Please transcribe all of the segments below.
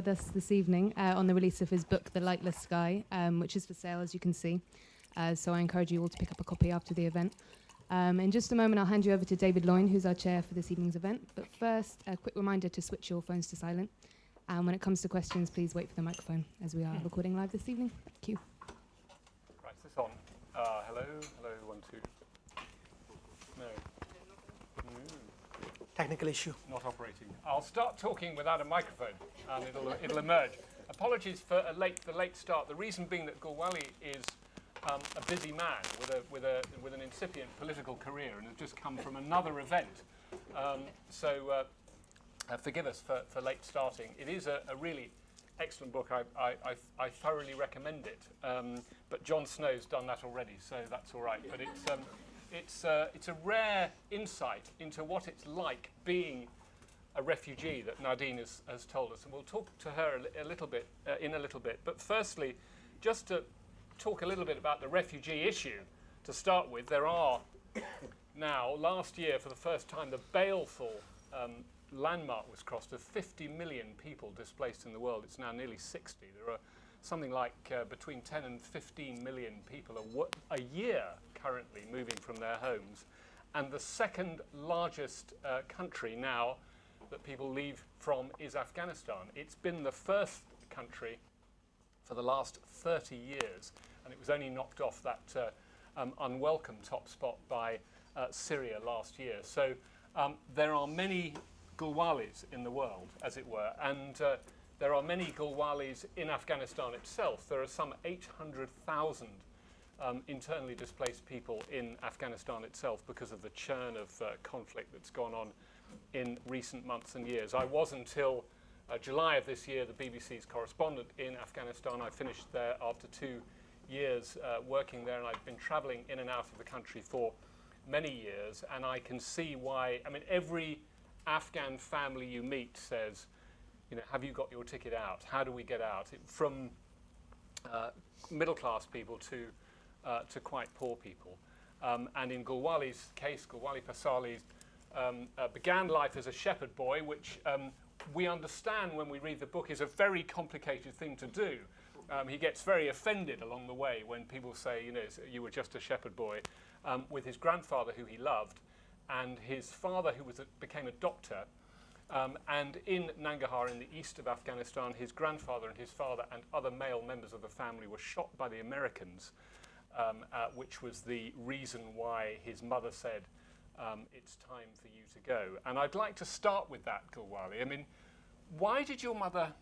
with us this evening on the release of his book, The Lightless Sky, which is for sale, as you can see. So I encourage you all to pick up a copy after the event. In just a moment, I'll hand you over to David Loyn, who's our chair for this evening's event. But first, a quick reminder to switch your phones to silent. And when it comes to questions, please wait for the microphone, as we are recording live this evening. Thank you. Right, is this on? Hello, 1, 2. No. Technical issue. Not operating. I'll start talking without a microphone, and it'll emerge. Apologies for the late start. The reason being that Gulwali is a busy man with an incipient political career and has just come from another event. So forgive us for late starting. It is a really excellent book. I thoroughly recommend it. But Jon Snow's done that already, so that's all right. But it's a rare insight into what it's like being a refugee that Nadine has told us, and we'll talk to her in a little bit. But firstly, just to talk a little bit about the refugee issue to start with, there are now, last year for the first time, the baleful landmark was crossed of 50 million people displaced in the world. It's now nearly 60. There are something like between 10 and 15 million people a year currently moving from their homes. And the second largest country now that people leave from is Afghanistan. It's been the first country for the last 30 years, and it was only knocked off that unwelcome top spot by Syria last year. So there are many Gulwalis in the world, as it were, and there are many Gulwalis in Afghanistan itself. There are some 800,000 internally displaced people in Afghanistan itself because of the churn of conflict that's gone on in recent months and years. I was until July of this year the BBC's correspondent in Afghanistan. I finished there after 2 years working there, and I've been travelling in and out of the country for many years, and I can see why. I mean, every Afghan family you meet says, you know, have you got your ticket out? How do we get out? From middle-class people to quite poor people. And in Gulwali's case, Gulwali Passarlay began life as a shepherd boy, which we understand when we read the book is a very complicated thing to do. He gets very offended along the way when people say, you know, you were just a shepherd boy, with his grandfather who he loved, and his father who became a doctor. And in Nangarhar, in the east of Afghanistan, his grandfather and his father and other male members of the family were shot by the Americans, which was the reason why his mother said, it's time for you to go. And I'd like to start with that, Gulwali. I mean, why did your mother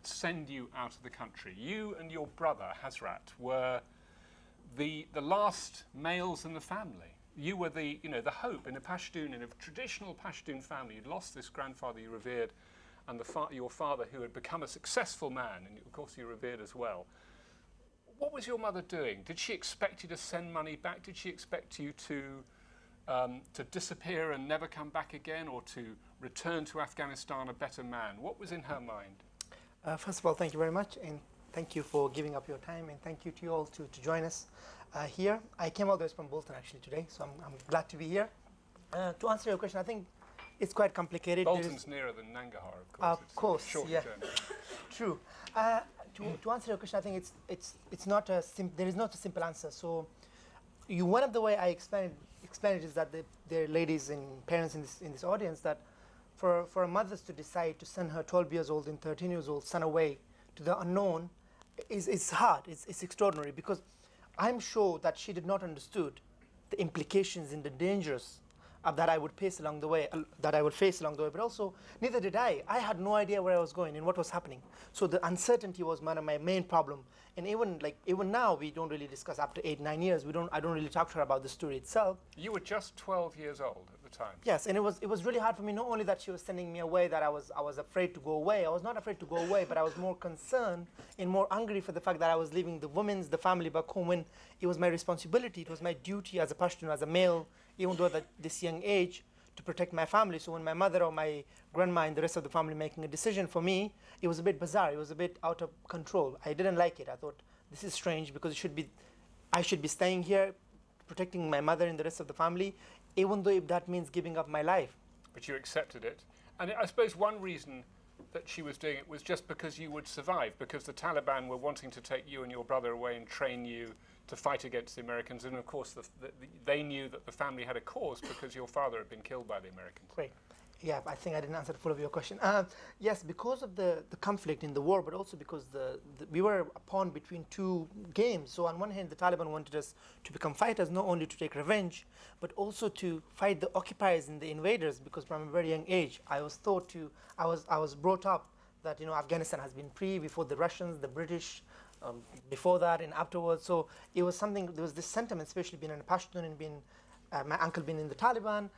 send you out of the country? You and your brother, Hazrat, were the last males in the family. You were the hope in a traditional Pashtun family. You'd lost this grandfather you revered, and your father who had become a successful man, and of course you revered as well. What was your mother doing? Did she expect you to send money back? Did she expect you to disappear and never come back again, or to return to Afghanistan a better man? What was in her mind? First of all, thank you very much, and thank you for giving up your time, and thank you to you all to join us here. I came all the way from Bolton actually today, so I'm glad to be here. To answer your question, I think it's quite complicated. Bolton's nearer than Nangarhar, of course. Of course, shorter yeah. journey. True. To answer your question, I think it's not there is not a simple answer. So, one of the way I explain it is that there are ladies and parents in this audience that for mothers to decide to send her 12 years old and 13 years old son away to the unknown is hard. It's extraordinary, because I'm sure that she did not understood the implications and the dangers that I would face along the way, but also neither did I. I had no idea where I was going and what was happening. So the uncertainty was one of my main problem. And even now, we don't really discuss after 8-9 years. I don't really talk to her about the story itself. You were just 12 years old at the time. Yes, and it was really hard for me. Not only that she was sending me away, that I was afraid to go away. I was not afraid to go away, but I was more concerned and more angry for the fact that I was leaving the family back home, when it was my responsibility. It was my duty as a Pashtun, as a male, even though at this young age, to protect my family. So when my mother or my grandma and the rest of the family making a decision for me, it was a bit bizarre. It was a bit out of control. I didn't like it. I thought, this is strange, because I should be staying here, protecting my mother and the rest of the family, even though if that means giving up my life. But you accepted it. And I suppose one reason that she was doing it was just because you would survive, because the Taliban were wanting to take you and your brother away and train you to fight against the Americans, and of course they knew that the family had a cause because your father had been killed by the Americans. Great. Yeah, I think I didn't answer the full of your question. Yes, because of the conflict in the war, but also because we were a pawn between two games. So on one hand, the Taliban wanted us to become fighters, not only to take revenge, but also to fight the occupiers and the invaders. Because from a very young age, I was brought up that Afghanistan has been free before the Russians, the British, before that and afterwards. So it was something. There was this sentiment, especially being in Pashtun and being my uncle being in the Taliban.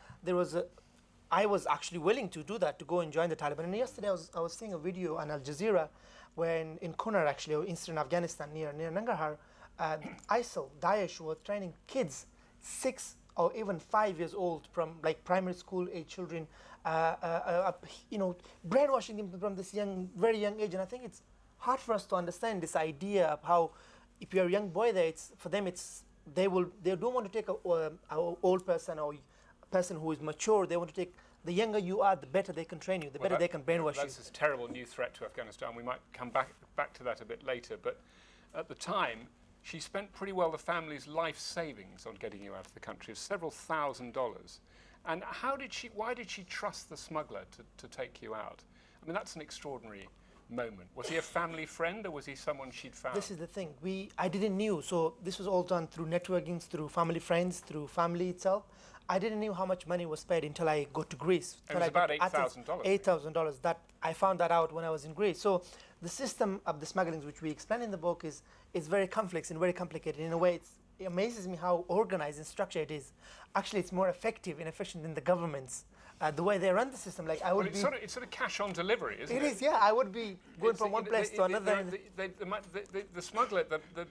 I was actually willing to do that, to go and join the Taliban. And yesterday I was seeing a video on Al Jazeera when in Kunar, actually, or eastern Afghanistan, near Nangarhar, ISIL, Daesh, were training kids 6 or even 5 years old from like primary school age children, brainwashing them from this very young age. And I think it's hard for us to understand this idea of how, if you're a young boy there, they don't want to take an old person or person who is mature. They want to take, the younger you are, the better they can train you, the better they can brainwash you. That's a terrible new threat to Afghanistan. We might come back to that a bit later. But at the time, she spent pretty well the family's life savings on getting you out of the country, several $1,000s. And why did she trust the smuggler to take you out? I mean, that's an extraordinary moment. Was he a family friend, or was he someone she'd found? This is the thing. I didn't know. So this was all done through networking, through family friends, through family itself. I didn't know how much money was paid until I got to Greece. It was about $8,000. $8,000. That I found that out when I was in Greece. So the system of the smugglings, which we explain in the book, is very complex and very complicated. In a way, it amazes me how organized and structured it is. Actually, it's more effective and efficient than the governments. The way they run the system, like it's sort of cash on delivery, isn't it? It is, yeah. I would be going from one place to another. The smuggler,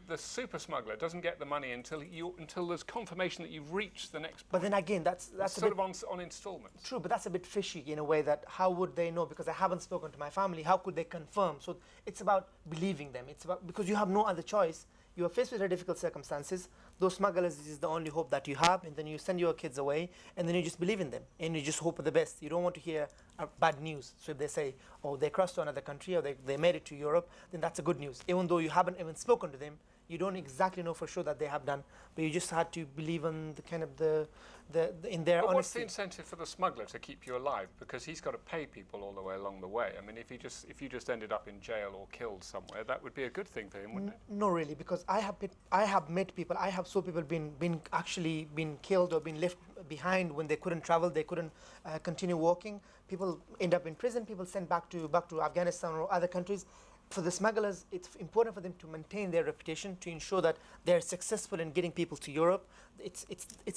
the super smuggler, doesn't get the money until there's confirmation that you've reached the next point. But then again, that's sort of on instalments. True, but that's a bit fishy in a way. That how would they know? Because I haven't spoken to my family. How could they confirm? So it's about believing them. It's about, because you have no other choice. You are faced with very difficult circumstances. Those smugglers is the only hope that you have, and then you send your kids away, and then you just believe in them, and you just hope for the best. You don't want to hear bad news. So if they say, oh, they crossed to another country, or they made it to Europe, then that's a good news. Even though you haven't even spoken to them, you don't exactly know for sure that they have done, but you just had to believe in the kind of in their honesty. What's the incentive for the smuggler to keep you alive? Because he's got to pay people all the way along the way. I mean, if you just ended up in jail or killed somewhere, that would be a good thing for him, wouldn't it? No, really, because I have met people. I have saw people been killed or been left behind when they couldn't travel, they couldn't continue walking. People end up in prison. People sent back to Afghanistan or other countries. For the smugglers, it's important for them to maintain their reputation, to ensure that they're successful in getting people to Europe. It's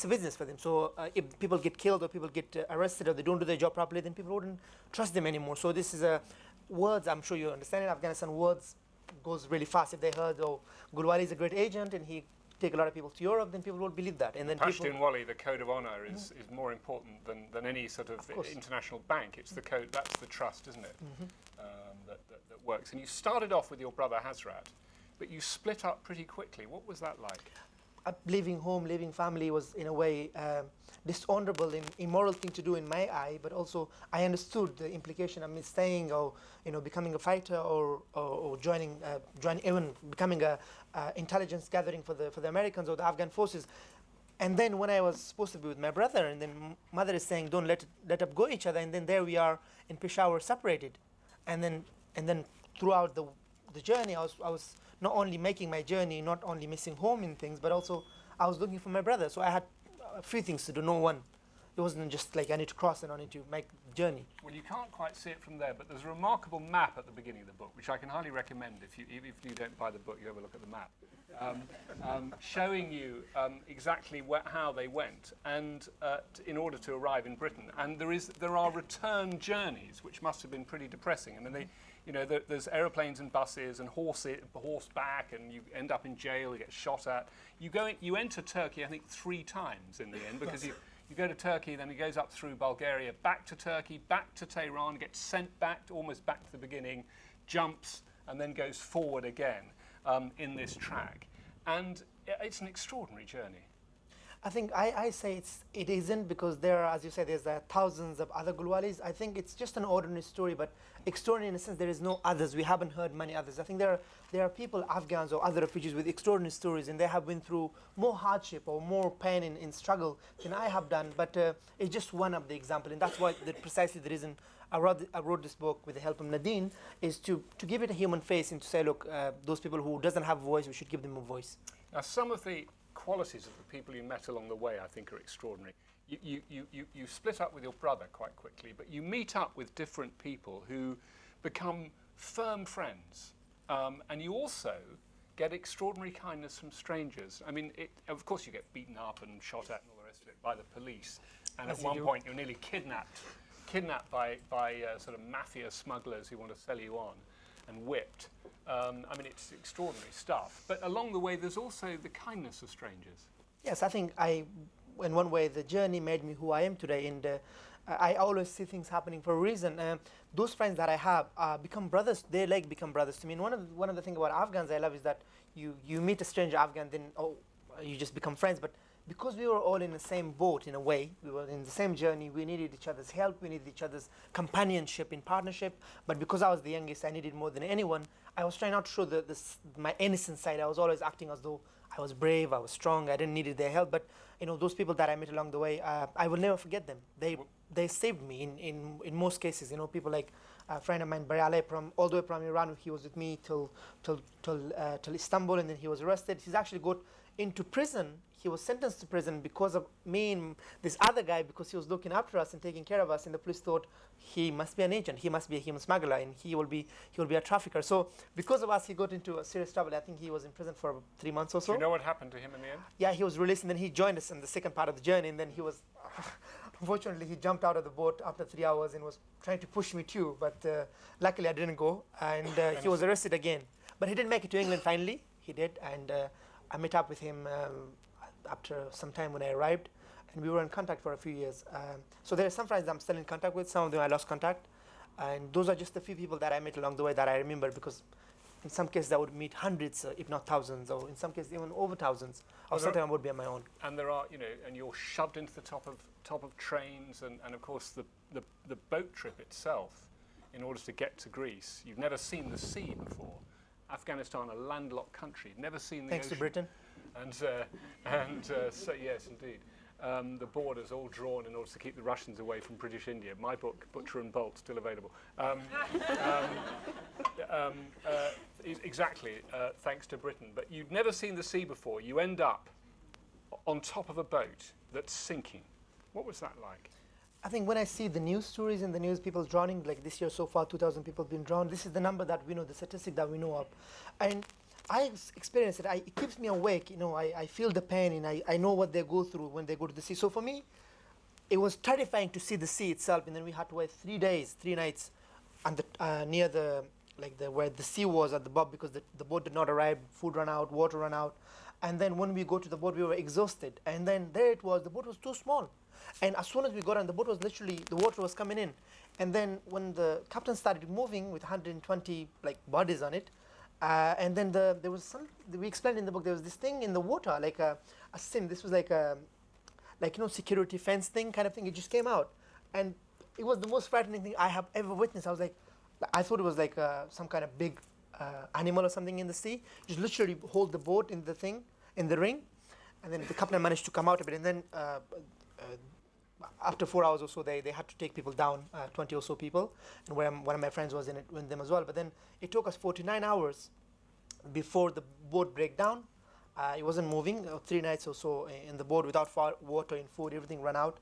a business for them. So if people get killed or people get arrested or they don't do their job properly, then people wouldn't trust them anymore. So this is words, I'm sure you understand in Afghanistan, words goes really fast. If they heard, oh, Gulwali is a great agent and he take a lot of people to Europe, then people will believe that. And then Pashtun-Wali, the code of honor, is more important than any sort of international bank. It's the code, that's the trust, isn't it? That works. And you started off with your brother Hazrat, but you split up pretty quickly. What was that like? Leaving home, leaving family was in a way dishonorable and immoral thing to do in my eye, but also I understood the implication of me staying or becoming a fighter or joining even becoming a intelligence gathering for the Americans or the Afghan forces. And then when I was supposed to be with my brother, and then mother is saying don't let up go each other, and then there we are in Peshawar separated, and then throughout the journey I was not only making my journey, not only missing home and things, but also I was looking for my brother. So I had a few things to do, no one. It wasn't just like I need to cross and I need to make the journey. Well, you can't quite see it from there, but there's a remarkable map at the beginning of the book, which I can highly recommend if you don't buy the book, you have a look at the map, showing you exactly how they went and in order to arrive in Britain. And there are return journeys, which must have been pretty depressing. I mean, there's aeroplanes and buses and horseback, and you end up in jail, you get shot at. You enter Turkey, I think, 3 times in the end, because you go to Turkey, then it goes up through Bulgaria, back to Turkey, back to Tehran, gets sent back, almost back to the beginning, jumps, and then goes forward again in this track. And it's an extraordinary journey. I think I say it isn't, because there are, as you said, there's thousands of other Gulwalis. I think it's just an ordinary story, but extraordinary in a sense there is no others. We haven't heard many others. I think there are people, Afghans or other refugees, with extraordinary stories, and they have been through more hardship or more pain in struggle than I have done. But it's just one of the examples, and that's why precisely the reason I wrote this book with the help of Nadine, is to give it a human face and to say, look, those people who doesn't have a voice, we should give them a voice. Now, some of the qualities of the people you met along the way, I think, are extraordinary. You split up with your brother quite quickly, but you meet up with different people who become firm friends, and you also get extraordinary kindness from strangers. I mean, of course you get beaten up and shot at and all the rest of it by the police, and at one point you're nearly kidnapped by sort of mafia smugglers who want to sell you on, and whipped. I mean, it's extraordinary stuff. But along the way, there's also the kindness of strangers. Yes, I think in one way, the journey made me who I am today. And I always see things happening for a reason. Those friends that I have become brothers. They become brothers to me. And one of the things about Afghans I love is that you meet a stranger Afghan, then you just become friends. But because we were all in the same boat, in a way, we were in the same journey, we needed each other's help, we needed each other's companionship in partnership. But because I was the youngest, I needed more than anyone. I was trying not to show my innocent side. I was always acting as though I was brave, I was strong, I didn't need their help. But those people that I met along the way, I will never forget them. They saved me in most cases. People like a friend of mine, Barale, all the way from Iran. He was with me till Istanbul, and then he was arrested. He's actually got into prison. He was sentenced to prison because of me and this other guy, because he was looking after us and taking care of us. And the police thought he must be an agent, he must be a human smuggler, and he will be a trafficker. So because of us, he got into a serious trouble. I think he was in prison for 3 months or so. Do you know what happened to him in the end? Yeah, he was released, and then he joined us in the second part of the journey. And then he was, unfortunately, he jumped out of the boat after 3 hours and was trying to push me too. But luckily, I didn't go, and he was arrested again. But he didn't make it to England finally. He did, and I met up with him after some time when I arrived, and we were in contact for a few years. So there are some friends I'm still in contact with, some of them I lost contact, and those are just a few people that I met along the way that I remember, because in some cases I would meet hundreds, if not thousands, or in some cases even over thousands, or sometimes I would be on my own. And there are, and you're shoved into the top of trains, and of course the boat trip itself, in order to get to Greece. You've never seen the sea before. Afghanistan, a landlocked country, never seen the Thanks ocean. to Britain. So yes, indeed. The borders all drawn in order to keep the Russians away from British India. My book, Butcher and Bolt, still available. Exactly, thanks to Britain. But you'd never seen the sea before. You end up on top of a boat that's sinking. What was that like? I think when I see the news stories in the news, people drowning, like this year so far, 2,000 people have been drowned. This is the number that we know, the statistic that we know of. And I experience it. It keeps me awake. I feel the pain, and I know what they go through when they go to the sea. So for me, it was terrifying to see the sea itself. And then we had to wait 3 days, 3 nights, near where the sea was at the boat, because the boat did not arrive. Food ran out, water ran out, and then when we go to the boat, we were exhausted. And then there it was. The boat was too small, and as soon as we got on, the boat was literally, the water was coming in. And then when the captain started moving with 120 bodies on it. And then there was we explained in the book, there was this thing in the water, like a sim. This was like security fence thing kind of thing. It just came out, and it was the most frightening thing I have ever witnessed. I thought it was like some kind of big animal or something in the sea. Just literally hold the boat in the ring, and then the captain managed to come out of it. And then after 4 hours or so, they had to take people down, 20 or so people, and one of my friends was in it with them as well. But then it took us 49 hours before the boat break down. It wasn't moving, 3 nights or so in the boat without water and food. Everything ran out,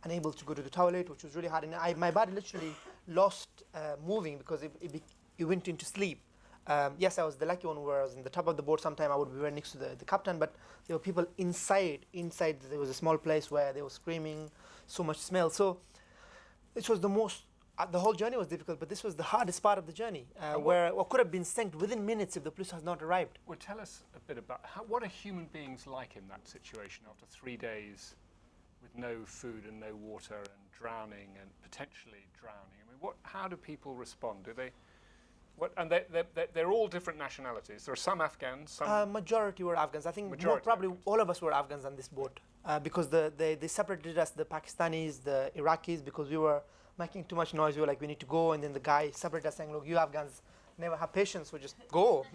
unable to go to the toilet, which was really hard. And my body literally lost moving because it went into sleep. Yes, I was the lucky one where I was in the top of the boat. Sometime I would be right next to the captain, but there were people inside. There was a small place where they were screaming, so much smell. So this was the whole journey was difficult, but this was the hardest part of the journey, where what could have been sent within minutes if the police has not arrived. Well, tell us a bit about what are human beings like in that situation after 3 days with no food and no water and drowning and potentially drowning? I mean, how do people respond? Do they? And they're all different nationalities. There are some Afghans. Some majority were Afghans. I think probably all of us were Afghans on this boat. because they separated us, the Pakistanis, the Iraqis, because we were making too much noise. We were like, we need to go, and then the guy separated us, saying, look, you Afghans never have patience, so just go,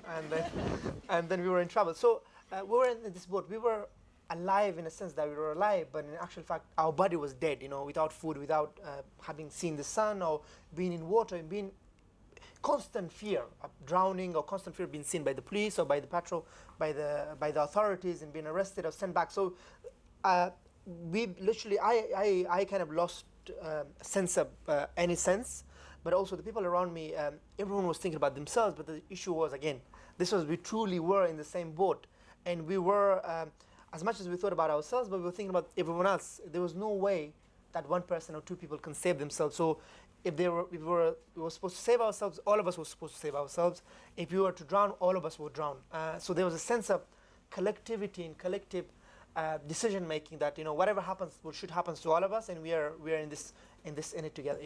and then we were in trouble. So we were in this boat. We were alive in a sense that we were alive, but in actual fact, our body was dead. Without food, without having seen the sun or being in water, and being constant fear of drowning, or constant fear of being seen by the police or by the patrol, by the authorities, and being arrested or sent back. So we literally, I kind of lost sense of any sense, but also the people around me, everyone was thinking about themselves. But the issue was, again, we truly were in the same boat, and we were, as much as we thought about ourselves, but we were thinking about everyone else. There was no way that one person or two people can save themselves. So if we were supposed to save ourselves, all of us were supposed to save ourselves. If we were to drown, all of us would drown. So there was a sense of collectivity and collective decision making, that whatever happens should happen to all of us, and we are in it together.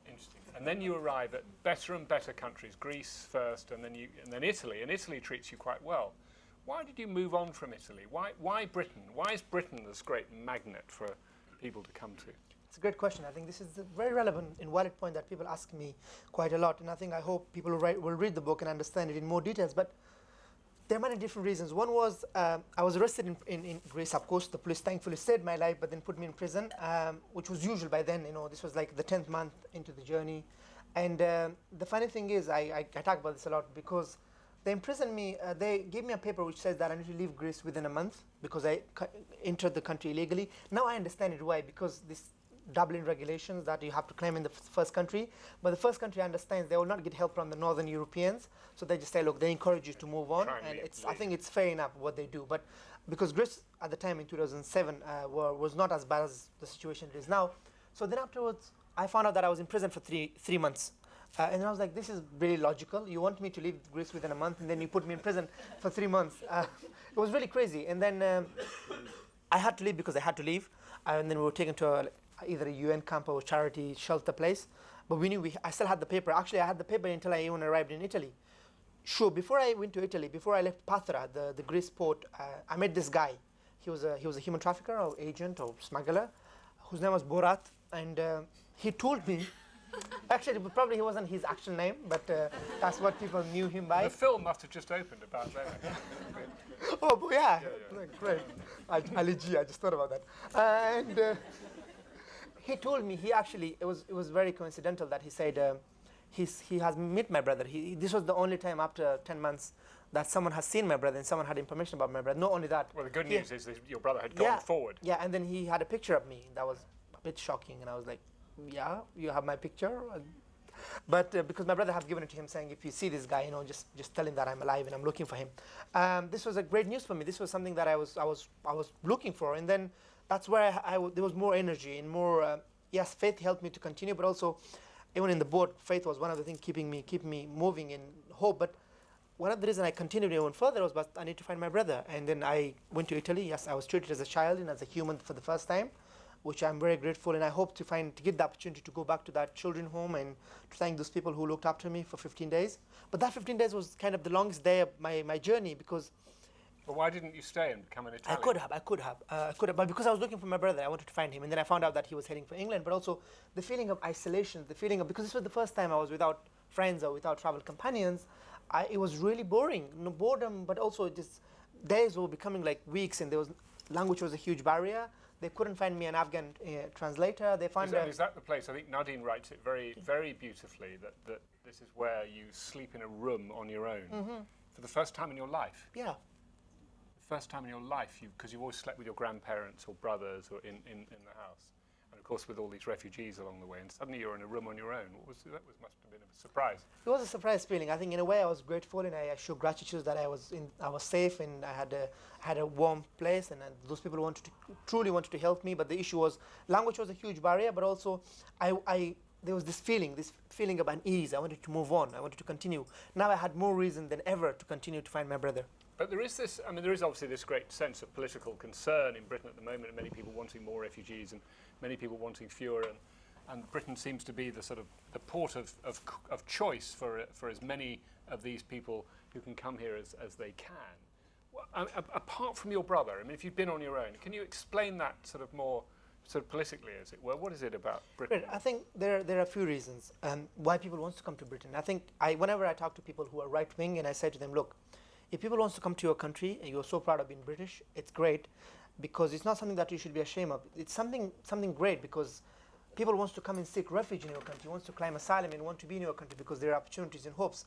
Interesting. And then you arrive at better and better countries. Greece first, and then Italy. And Italy treats you quite well. Why did you move on from Italy? Why Britain? Why is Britain this great magnet for people to come to? It's a great question. I think this is a very relevant and valid point that people ask me quite a lot, and I hope people will read the book and understand it in more details. But there are many different reasons. One was I was arrested in Greece. Of course, the police thankfully saved my life, but then put me in prison, which was usual by then. This was like the 10th month into the journey. And the funny thing is, I talk about this a lot, because they imprisoned me. They gave me a paper which says that I need to leave Greece within a month because I entered the country illegally. Now I understand it why, because this Dublin regulations that you have to claim in the first country, but the first country understands they will not get help from the northern Europeans, so they just say, look, they encourage you to move on, and I think it's fair enough what they do. But because Greece at the time in 2007 was not as bad as the situation it is now, so then afterwards I found out that I was in prison for three months. And I was like, this is really logical. You want me to leave Greece within a month, and then you put me in prison for 3 months. It was really crazy. And then I had to leave because I had to leave. And then we were taken to either a UN camp or a charity shelter place. But we knew I still had the paper. Actually, I had the paper until I even arrived in Italy. Sure, before I went to Italy, before I left Patara, the Greece port, I met this guy. He was a human trafficker or agent or smuggler, whose name was Borat. And he told me, actually, probably he wasn't his actual name, but that's what people knew him by. The film must have just opened about then. Oh, yeah. Great. Ali G, I just thought about that. And he told me, it was very coincidental that he said he has met my brother. This was the only time after 10 months that someone has seen my brother and someone had information about my brother. Not only that. Well, the good news is that your brother had gone forward. Yeah, and then he had a picture of me. That was a bit shocking, and I was like, yeah, you have my picture. But because my brother had given it to him, saying, if you see this guy, just tell him that I'm alive and I'm looking for him. This was a great news for me. This was something that I was looking for, and then that's where there was more energy and more. Yes, faith helped me to continue, but also, even in the boat, faith was one of the things keeping me moving in hope. But one of the reasons I continued even further was, I need to find my brother. And then I went to Italy. Yes, I was treated as a child and as a human for the first time, which I'm very grateful, and I hope to get the opportunity to go back to that children's home and to thank those people who looked after me for 15 days. But that 15 days was kind of the longest day of my journey, because. But why didn't you stay and become an Italian? I could have, but because I was looking for my brother, I wanted to find him, and then I found out that he was heading for England. But also the feeling of isolation, because this was the first time I was without friends or without travel companions, it was really boring. No boredom, but also just days were becoming like weeks, and language was a huge barrier. They couldn't find me an Afghan translator. They found is that the place? I think Nadine writes it very, very beautifully, that this is where you sleep in a room on your own for the first time in your life. Yeah. The first time in your life, because you've always slept with your grandparents or brothers or in the house. And of course with all these refugees along the way, and suddenly you're in a room on your own. Must have been a surprise. It was a surprise feeling. I think in a way I was grateful, and I showed gratitude that I was safe, and I had a warm place, and those people truly wanted to help me. But the issue was, language was a huge barrier, but also there was this feeling of unease. I wanted to move on. I wanted to continue. Now I had more reason than ever to continue to find my brother. But there is obviously this great sense of political concern in Britain at the moment, and many people wanting more refugees and many people wanting fewer, and Britain seems to be the sort of the port of choice for as many of these people who can come here as they can. Apart from your brother, I mean, if you've been on your own, can you explain that sort of more sort of politically, as it were? What is it about Britain? I think there are a few reasons why people want to come to Britain. I think whenever I talk to people who are right-wing and I say to them, look, if people want to come to your country and you're so proud of being British, it's great, because it's not something that you should be ashamed of. It's something great, because people want to come and seek refuge in your country, wants to claim asylum and want to be in your country because there are opportunities and hopes.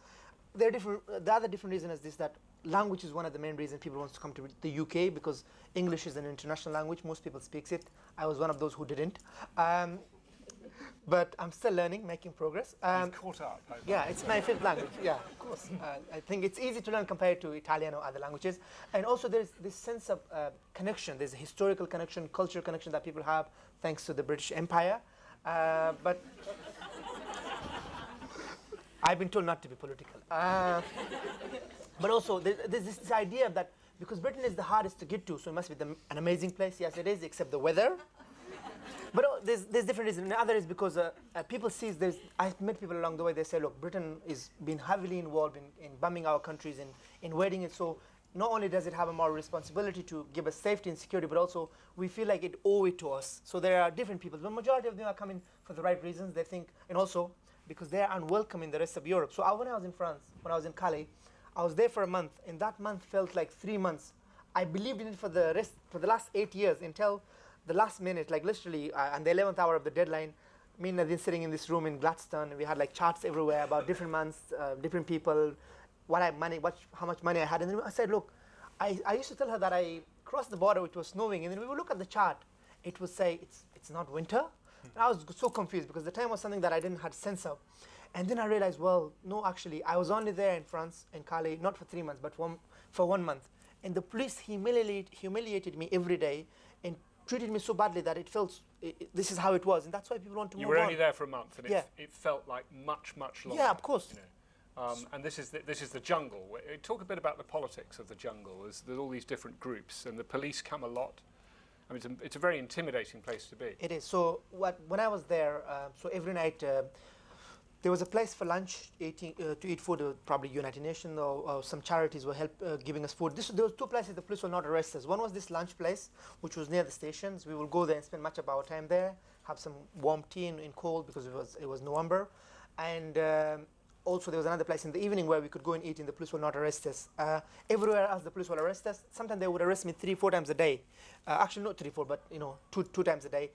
There are the other different reason is this, that language is one of the main reasons people want to come to the UK, because English is an international language. Most people speak it. I was one of those who didn't. But I'm still learning, making progress. You've caught up. Yeah, it's my fifth language. Yeah, of course. I think it's easy to learn compared to Italian or other languages. And also there's this sense of connection. There's a historical connection, cultural connection that people have thanks to the British Empire. But I've been told not to be political. But also there's this idea that because Britain is the hardest to get to, so it must be an amazing place. Yes, it is, except the weather. But there's different reasons. The other is because people see I've met people along the way, they say, look, Britain is been heavily involved in bombing our countries and invading it. So not only does it have a moral responsibility to give us safety and security, but also we feel like it owe it to us. So there are different people. The majority of them are coming for the right reasons, they think, and also because they are unwelcome in the rest of Europe. So when I was in France, when I was in Calais, I was there for a month, and that month felt like 3 months. I believed in it for the last 8 years until the last minute, like literally on the 11th hour of the deadline. Me and Nadine sitting in this room in Gladstone, we had like charts everywhere about different months, different people, how much money I had. And then I said, look, I used to tell her that I crossed the border, it was snowing, and then we would look at the chart. It would say, it's not winter. And I was so confused because the time was something that I didn't have sense of. And then I realized, well, no, actually, I was only there in France, in Calais, not for 3 months, but for 1 month. And the police humiliated me every day and treated me so badly that it felt this is how it was, and that's why people want to move on. You were only there for a month, and it felt like much longer. Yeah, of course. You know. And this is the jungle. Talk a bit about the politics of the jungle. There's all these different groups, and the police come a lot. I mean, it's a very intimidating place to be. It is. So when I was there, so every night there was a place for lunch, to eat food. Probably United Nations or some charities were giving us food. There were two places the police will not arrest us. One was this lunch place, which was near the stations. We will go there and spend much of our time there, have some warm tea in cold because it was November, and also there was another place in the evening where we could go and eat, and the police will not arrest us. Everywhere else the police will arrest us. Sometimes they would arrest me 3-4 times a day. Actually not 3-4, but two times a day.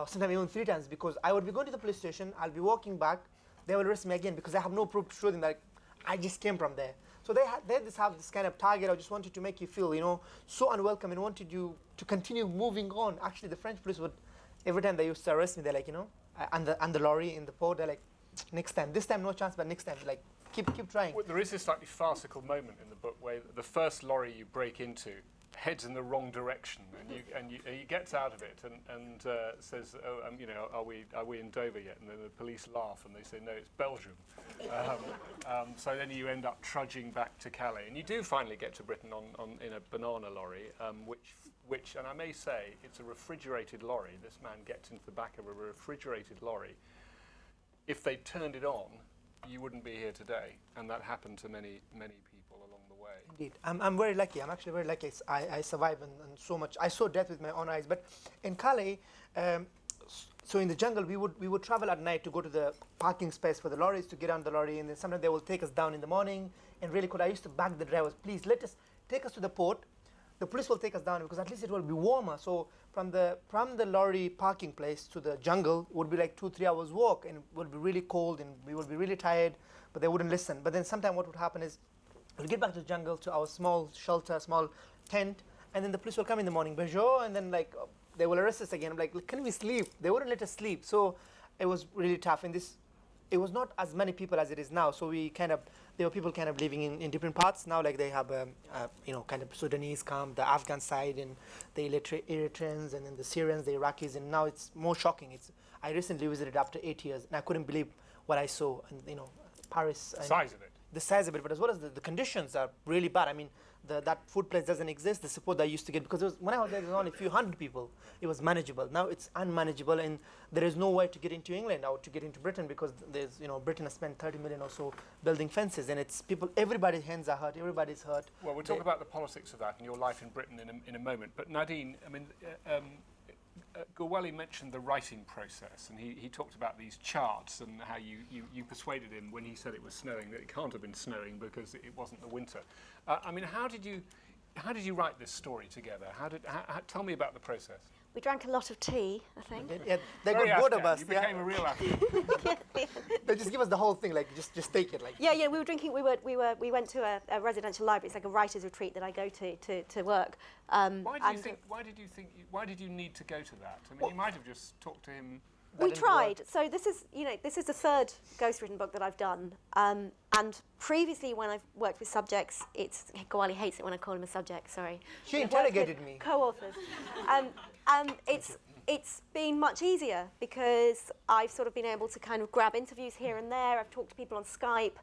Sometimes even 3 times, because I would be going to the police station, I'll be walking back, they will arrest me again because I have no proof to show them that I just came from there. So they have this kind of target. I just wanted to make you feel, so unwelcome, and wanted you to continue moving on. Actually, the French police would, every time they used to arrest me, they're like, on the lorry in the port, they're like, next time. This time, no chance, but next time, like, keep trying. Well, there is this slightly farcical moment in the book where the first lorry you break into heads in the wrong direction, and he gets out of it and says, "Oh, are we in Dover yet?" And then the police laugh and they say, "No, it's Belgium." So then you end up trudging back to Calais, and you do finally get to Britain in a banana lorry, which, and I may say, it's a refrigerated lorry. This man gets into the back of a refrigerated lorry. If they turned it on, you wouldn't be here today, and that happened to many people along the way. Indeed, I'm very lucky. I'm actually very lucky. I survived and so much. I saw death with my own eyes. But in Calais, so in the jungle, we would travel at night to go to the parking space for the lorries to get on the lorry, and then sometimes they will take us down in the morning. And really cool. I used to beg the drivers, please take us to the port. The police will take us down because at least it will be warmer. So from the lorry parking place to the jungle would be like 2-3 hours walk, and it would be really cold and we would be really tired, but they wouldn't listen. But then sometime what would happen is we'll get back to the jungle, to our small shelter, small tent, and then the police will come in the morning, bonjour, and then like they will arrest us again. I'm like, can we sleep? They wouldn't let us sleep. So it was really tough. And it was not as many people as it is now. So there were people kind of living in different parts. Now like they have, kind of Sudanese come, the Afghan side, and the Eritreans, and then the Syrians, the Iraqis, and now it's more shocking. I recently visited after 8 years, and I couldn't believe what I saw. And Paris. The size of it. the size of it, but as well as the conditions are really bad. I mean, that food place doesn't exist. The support that I used to get, because when I was there was only a few hundred people, it was manageable. Now it's unmanageable, and there is no way to get into England or to get into Britain, because there's, Britain has spent 30 million or so building fences, and it's people, everybody's hands are hurt, everybody's hurt. Well, we'll talk about the politics of that and your life in Britain in a moment. But Nadine, I mean, Gulwali mentioned the writing process, and he talked about these charts and how you persuaded him when he said it was snowing that it can't have been snowing because it wasn't the winter. I mean, how did you write this story together? Tell me about the process. We drank a lot of tea, I think. Yeah, they Very got bored of Afghan. us. You became a real Afghan. They just give us the whole thing, like just take it, like. Yeah. We were drinking. We went to a residential library. It's like a writers' retreat that I go to work. Why did you need to go to that? I mean, you might have just talked to him. We tried. So this is the third ghost-written book that I've done. And previously, when I've worked with subjects, Gulwali hates it when I call him a subject. Sorry. She interrogated me. Co-authors. It's been much easier because I've sort of been able to kind of grab interviews here and there. I've talked to people on Skype.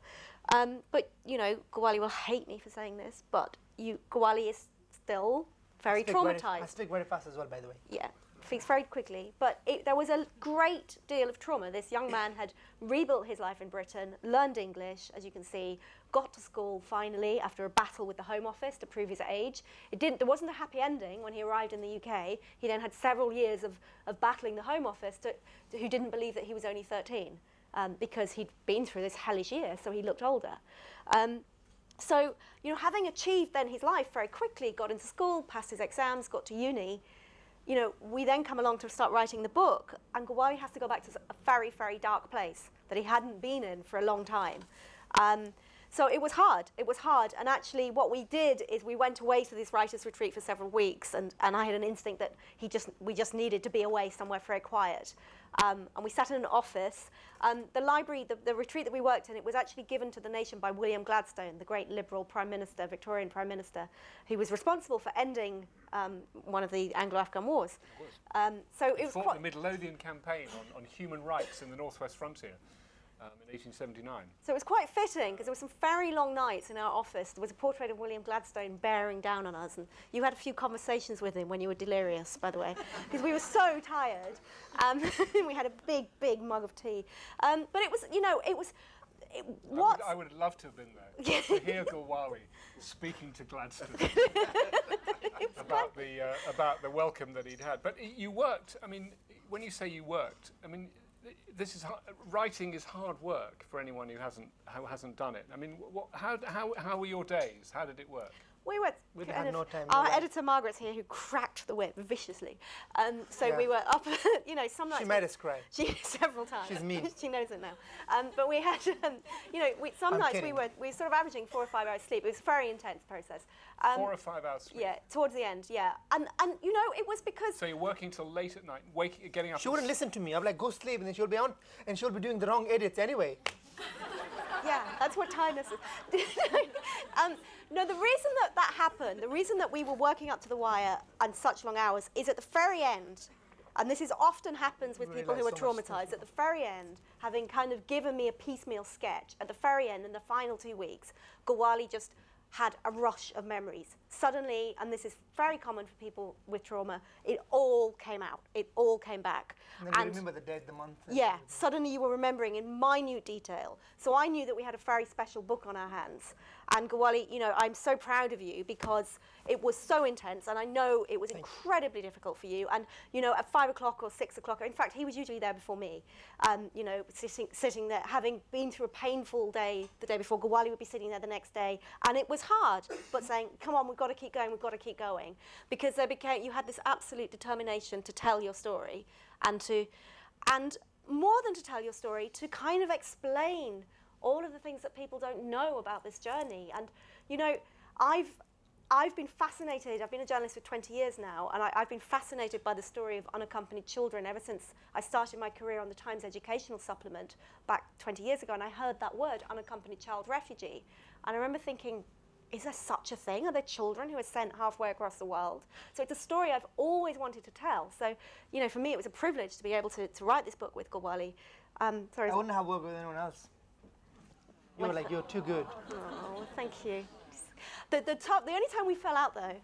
But Gulwali will hate me for saying this, but Gulwali is still very traumatized. I speak very fast as well, by the way. Yeah. Speaks very quickly, but there was a great deal of trauma. This young man had rebuilt his life in Britain, learned English, as you can see, got to school finally after a battle with the Home Office to prove his age. There wasn't a happy ending when he arrived in the UK. He then had several years of battling the Home Office who didn't believe that he was only 13 because he'd been through this hellish year, so he looked older. So, having achieved then his life very quickly, got into school, passed his exams, got to uni, we then come along to start writing the book, and Gulwali has to go back to a very, very dark place that he hadn't been in for a long time. So it was hard. And actually what we did is we went away to this writer's retreat for several weeks, and I had an instinct that we just needed to be away somewhere very quiet. And we sat in an office. The library, the retreat that we worked in, it was actually given to the nation by William Gladstone, the great Liberal Prime Minister, Victorian Prime Minister, who was responsible for ending one of the Anglo-Afghan wars. So it was fought the Midlothian campaign on human rights in the Northwest Frontier in 1879. So it was quite fitting because there were some very long nights in our office. There was a portrait of William Gladstone bearing down on us, and you had a few conversations with him when you were delirious, by the way, because we were so tired. We had a big mug of tea. But it was, I would love to have been there to hear Gulwali speaking to Gladstone about the welcome that he'd had. But you worked. I mean, when you say you worked, I mean, writing is hard work for anyone who hasn't done it. I mean, how were your days? How did it work? We were had no time. Our editor Margaret's here, who cracked the whip viciously. We were up. Some nights she made us cry. Several times. She's mean. She knows it now. But we had, some nights we were sort of averaging 4 or 5 hours sleep. It was a very intense process. 4 or 5 hours sleep. Yeah, towards the end. Yeah, and it was because. So you're working till late at night, getting up. She wouldn't listen to me. I'm like, go sleep, and then she'll be on, and she'll be doing the wrong edits anyway. Yeah, that's what tiredness is. No, the reason that happened, the reason that we were working up to the wire and such long hours is at the very end, and this often happens with people who are traumatized, at the very end, having kind of given me a piecemeal sketch, at the very end, in the final 2 weeks, Gulwali just had a rush of memories. Suddenly, and this is very common for people with trauma, it all came out. It all came back. And then you remember the date, the month. Yeah, suddenly you were remembering in minute detail. So I knew that we had a very special book on our hands. And Gulwali, I'm so proud of you because it was so intense, and I know it was incredibly difficult for you. And, at 5 o'clock or 6 o'clock, in fact, he was usually there before me, sitting there, having been through a painful day the day before. Gulwali would be sitting there the next day. And it was hard, but saying, come on, we've got to keep going, because you had this absolute determination to tell your story, and more than to tell your story, to kind of explain all of the things that people don't know about this journey. And I've been fascinated. I've been a journalist for 20 years now, and I've been fascinated by the story of unaccompanied children ever since I started my career on the Times educational supplement back 20 years ago, and I heard that word, unaccompanied child refugee, and I remember thinking, is there such a thing? Are there children who are sent halfway across the world? So it's a story I've always wanted to tell. So, for me, it was a privilege to be able to write this book with Gulwali. I wouldn't have worked with anyone else. They were like, you're too good. Oh, thank you. The only time we fell out, though,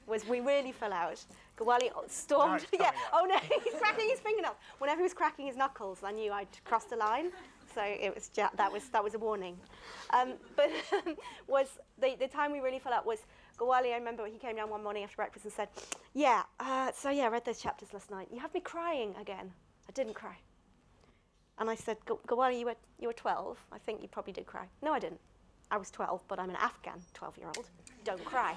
was we really fell out. Gulwali stormed. Yeah. Oh no, he's cracking his fingernails. Whenever he was cracking his knuckles, I knew I'd crossed the line. So it was that was a warning. But was the time we really fell out was Gulwali. I remember he came down one morning after breakfast and said, "Yeah, I read those chapters last night. You have me crying again." I didn't cry. And I said, "Gulwali, you were 12. I think you probably did cry." "No, I didn't. I was 12, but I'm an Afghan 12-year-old. Don't cry."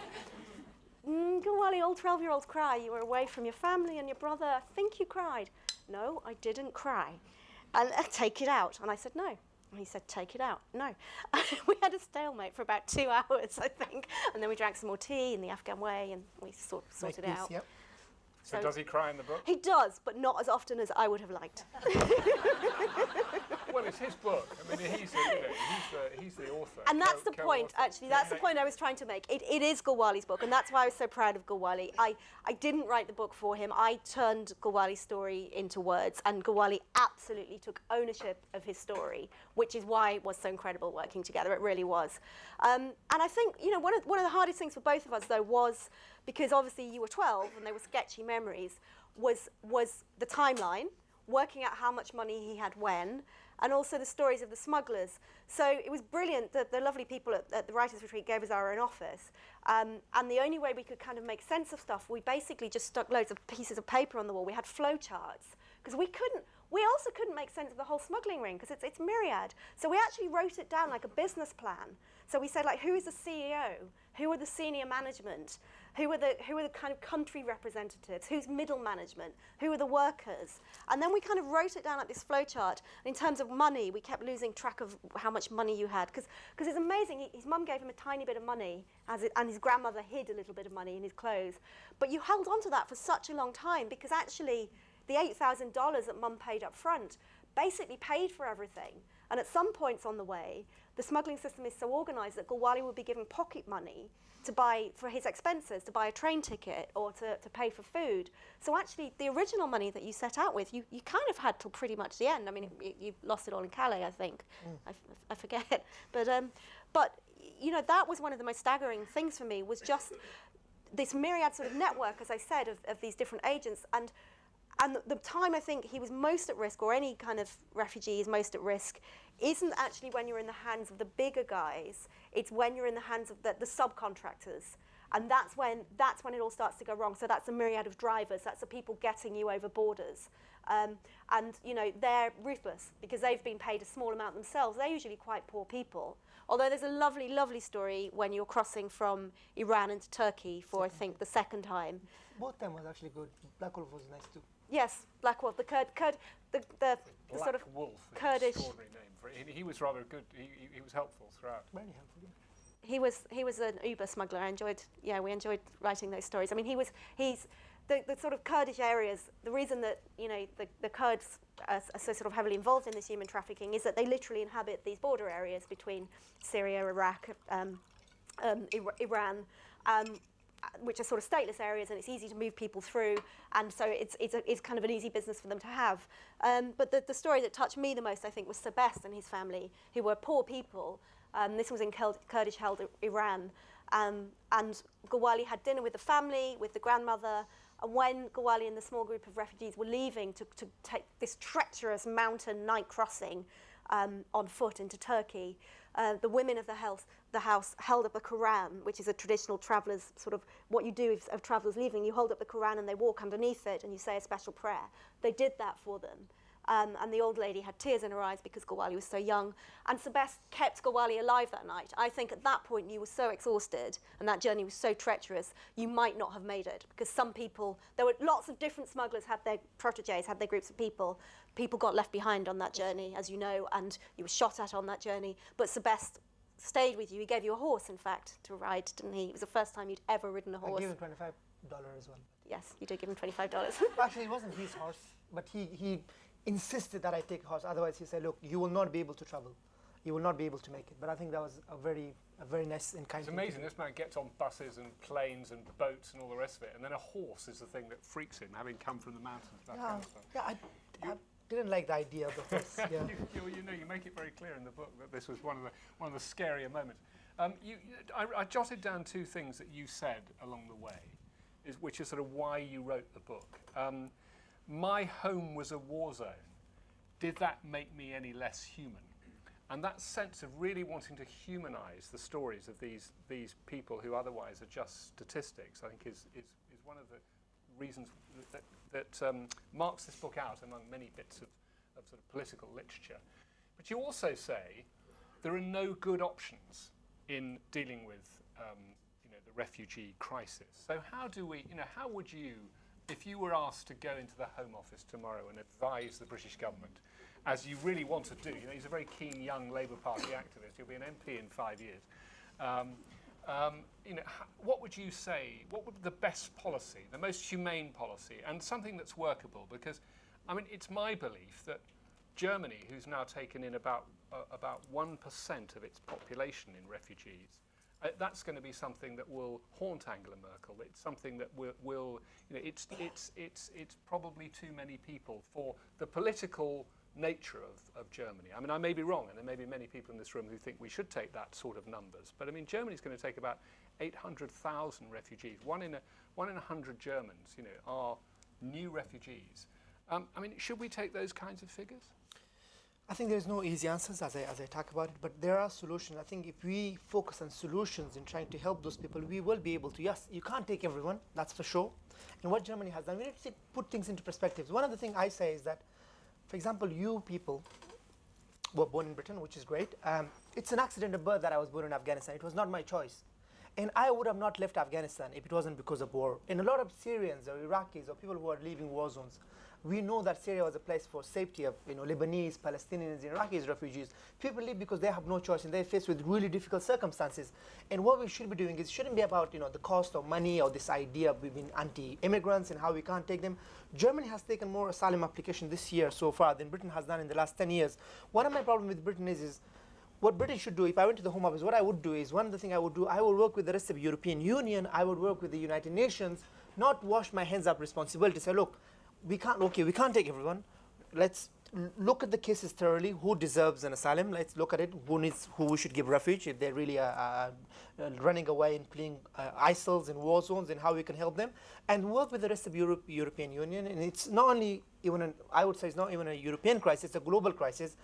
"Gulwali, all 12-year-olds cry. You were away from your family and your brother. I think you cried." "No, I didn't cry." "And take it out." And I said, "No." And he said, "Take it out." "No." We had a stalemate for about 2 hours, I think. And then we drank some more tea in the Afghan way, and we sorted it out. Yep. So does he cry in the book? He does, but not as often as I would have liked. Well, it's his book. I mean, he's the author. And that's the point, co-author. actually. That's the point I was trying to make. It is Gulwali's book, and that's why I was so proud of Gulwali. I didn't write the book for him. I turned Gulwali's story into words, and Gulwali absolutely took ownership of his story, which is why it was so incredible working together. It really was. And I think, you know, one of the hardest things for both of us, though, was, because obviously you were 12 and they were sketchy memories, was the timeline, working out how much money he had when, and also the stories of the smugglers. So it was brilliant that the lovely people at the Writers' Retreat gave us our own office. And the only way we could kind of make sense of stuff, we basically just stuck loads of pieces of paper on the wall. We had flow charts, because we also couldn't make sense of the whole smuggling ring, because it's myriad. So we actually wrote it down like a business plan. So we said, like, who is the CEO? Who are the senior management? Who are the kind of country representatives? Who's middle management? Who are the workers? And then we kind of wrote it down like this flowchart. In terms of money, we kept losing track of how much money you had, because it's amazing. His mum gave him a tiny bit of money, and his grandmother hid a little bit of money in his clothes. But you held on to that for such a long time, because actually the $8,000 that mum paid up front basically paid for everything. And at some points on the way, the smuggling system is so organised that Gulwali would be given pocket money to buy for his expenses, to buy a train ticket or to pay for food. So actually, the original money that you set out with, you kind of had till pretty much the end. I mean, you lost it all in Calais, I think. I forget. But you know, that was one of the most staggering things for me, was just this myriad sort of network, as I said, of these different agents. And the time I think he was most at risk, or any kind of refugee is most at risk, isn't actually when you're in the hands of the bigger guys. It's when you're in the hands of the subcontractors. And that's when it all starts to go wrong. So that's the myriad of drivers. That's the people getting you over borders. And, you know, they're ruthless because they've been paid a small amount themselves. They're usually quite poor people. Although there's a lovely, lovely story when you're crossing from Iran into Turkey for, I think, the second time. Both them was actually good. Black Wolf was nice too. Yes, Black Wolf, the sort of Wolf, Kurdish. Extraordinary name for it. He was rather good. He was helpful throughout. Very helpful. Yeah. He was an Uber smuggler. We enjoyed writing those stories. I mean, he's the sort of Kurdish areas. The reason that, you know, the Kurds are so sort of heavily involved in this human trafficking is that they literally inhabit these border areas between Syria, Iraq, Iran. Which are sort of stateless areas, and it's easy to move people through, and so it's kind of an easy business for them to have. But the story that touched me the most, I think, was Sebest and his family, who were poor people. This was in Kurdish-held Iran, and Gulwali had dinner with the family, with the grandmother, and when Gulwali and the small group of refugees were leaving to take this treacherous mountain night crossing on foot into Turkey, the women of the house held up the Quran, which is a traditional traveller's sort of what you do of travellers leaving. You hold up the Quran and they walk underneath it and you say a special prayer. They did that for them. And the old lady had tears in her eyes because Gulwali was so young. And Sebest kept Gulwali alive that night. I think at that point you were so exhausted and that journey was so treacherous, you might not have made it. Because some people, there were lots of different smugglers had their protégés, had their groups of people. People got left behind on that journey, as you know, and you were shot at on that journey. But Sebest stayed with you. He gave you a horse, in fact, to ride, didn't he? It was the first time you'd ever ridden a horse. I gave him $25 as well. Yes, you did give him $25. Actually, it wasn't his horse, but he insisted that I take a horse. Otherwise, he said, "Look, you will not be able to travel. You will not be able to make it." But I think that was a very nice and kind. It's amazing. This man gets on buses and planes and boats and all the rest of it, and then a horse is the thing that freaks him, having come from the mountains of Afghanistan. Yeah, didn't like the idea of the horse. Yeah. You make it very clear in the book that this was one of the scarier moments. I jotted down two things that you said along the way, which is sort of why you wrote the book. My home was a war zone. Did that make me any less human? And that sense of really wanting to humanize the stories of these people who otherwise are just statistics, I think is one of the reasons that marks this book out among many bits of sort of political literature. But you also say there are no good options in dealing with the refugee crisis. So how would you, if you were asked to go into the Home Office tomorrow and advise the British government, as you really want to do, he's a very keen young Labour Party activist, he'll be an MP in 5 years, what would you say, what would be the best policy, the most humane policy, and something that's workable? Because, it's my belief that Germany, who's now taken in about 1% of its population in refugees, that's going to be something that will haunt Angela Merkel. It's something that will it's probably too many people for the political nature of Germany. I may be wrong, and there may be many people in this room who think we should take that sort of numbers. But Germany's going to take about 800,000 refugees. One in 100 Germans, are new refugees. Should we take those kinds of figures? I think there's no easy answers as I talk about it, but there are solutions. I think if we focus on solutions in trying to help those people, we will be able to. Yes, you can't take everyone, that's for sure. And what Germany has done, we need to put things into perspective. One of the things I say is that, for example, you people were born in Britain, which is great. It's an accident of birth that I was born in Afghanistan. It was not my choice. And I would have not left Afghanistan if it wasn't because of war. And a lot of Syrians or Iraqis or people who are leaving war zones, we know that Syria was a place for safety of Lebanese, Palestinians, Iraqis, refugees. People leave because they have no choice and they're faced with really difficult circumstances. And what we should be doing is, it shouldn't be about the cost of money or this idea of being anti-immigrants and how we can't take them. Germany has taken more asylum applications this year so far than Britain has done in the last 10 years. One of my problems with Britain is what Britain should do. If I went to the Home Office, what I would do is, one of the things I would do, I would work with the rest of the European Union, I would work with the United Nations, not wash my hands up responsibility, say, look, we can't take everyone. Let's look at the cases thoroughly. Who deserves an asylum? Let's look at it. Who we should give refuge if they're really running away and fleeing ISILs and war zones, and how we can help them, and work with the rest of European Union. And it's not only I would say it's not even a European crisis; it's a global crisis.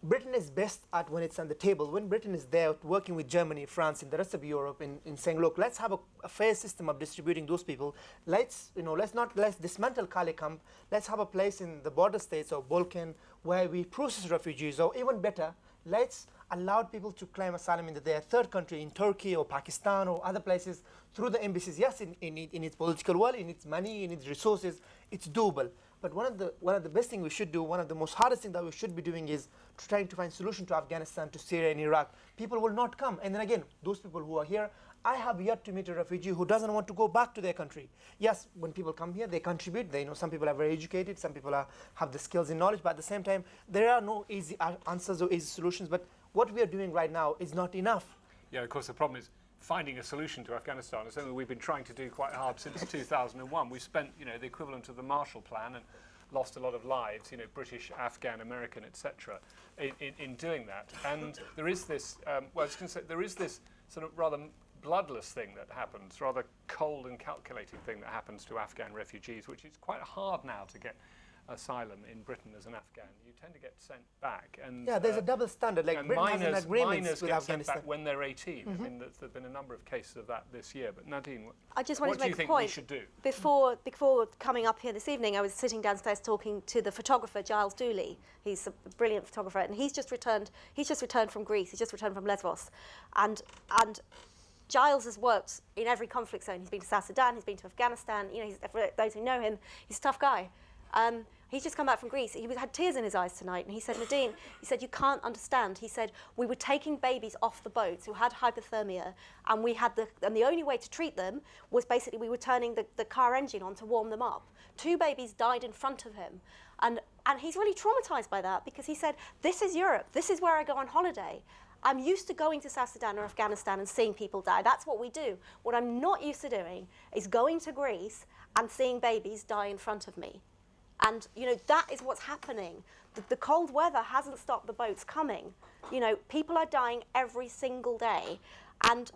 Britain is best at when it's on the table. When Britain is there working with Germany, France, and the rest of Europe in saying, look, let's have a fair system of distributing those people. Let's dismantle Kale camp. Let's have a place in the border states or Balkan where we process refugees, or even better, let's allow people to claim asylum in their third country, in Turkey or Pakistan or other places, through the embassies. Yes, in its political will, in its money, in its resources, it's doable. But one of the best things we should do, one of the most hardest things that we should be doing, is trying to find solution to Afghanistan, to Syria and Iraq. People will not come. And then again, those people who are here, I have yet to meet a refugee who doesn't want to go back to their country. Yes, when people come here, they contribute. Some people are very educated, some people have the skills and knowledge, but at the same time, there are no easy answers or easy solutions. But what we are doing right now is not enough. Yeah, of course, the problem is finding a solution to Afghanistan is something we've been trying to do quite hard since 2001. We've spent, the equivalent of the Marshall Plan and lost a lot of lives, British, Afghan, American, etc., in doing that. And there is this, there is this sort of rather bloodless thing that happens, rather cold and calculating thing that happens to Afghan refugees, which is quite hard now to get asylum in Britain as an Afghan. You tend to get sent back. And yeah, there's a double standard. Like Britain has an agreement with get Afghanistan. Sent back when they're 18. I mean, there's been a number of cases of that this year. But Nadine, I just wanted what to do make you a think point. we should do? Before coming up here this evening, I was sitting downstairs talking to the photographer Giles Dooley. He's a brilliant photographer, and he's just returned from Greece. He's just returned from Lesbos, and Giles has worked in every conflict zone. He's been to South Sudan. He's been to Afghanistan. For those who know him, he's a tough guy. He's just come back from Greece. He had tears in his eyes tonight, and he said, Nadine, you can't understand. He said, we were taking babies off the boats who had hypothermia, and the only way to treat them was basically we were turning the car engine on to warm them up. 2 babies died in front of him, and he's really traumatized by that, because he said, this is Europe. This is where I go on holiday. I'm used to going to South Sudan or Afghanistan and seeing people die. That's what we do. What I'm not used to doing is going to Greece and seeing babies die in front of me. And, you know, that is what's happening. The cold weather hasn't stopped the boats coming. You know, people are dying every single day. And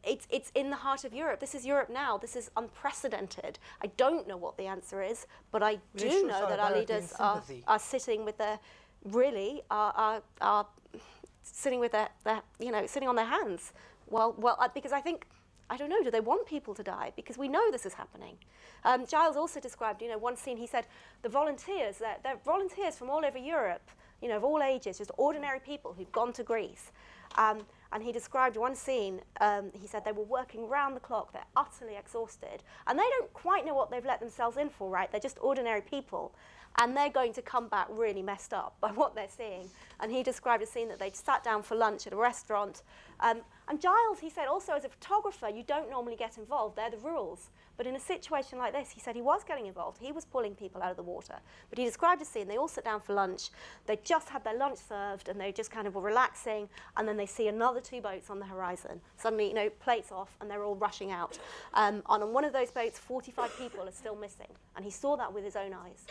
it's in the heart of Europe. This is Europe now. This is unprecedented. I don't know what the answer is, but I do know that our leaders are sitting with their, really, are sitting with their, you know, sitting on their hands. Well, because I think, I don't know, do they want people to die? Because we know this is happening. Giles also described, you know, one scene, he said, the volunteers, they're volunteers from all over Europe, you know, of all ages, just ordinary people who've gone to Greece. And he described one scene, he said they were working round the clock, they're utterly exhausted, and they don't quite know what they've let themselves in for, right? They're just ordinary people, and they're going to come back really messed up by what they're seeing. And he described a scene that they'd sat down for lunch at a restaurant, and Giles, he said, also as a photographer, you don't normally get involved, they're the rules. But in a situation like this, he said he was getting involved. He was pulling people out of the water. But he described a scene, they all sat down for lunch, they just had their lunch served, and they just kind of were relaxing, and then they see another 2 boats on the horizon. Suddenly, you know, plates off, and they're all rushing out. And on one of those boats, 45 people are still missing. And he saw that with his own eyes.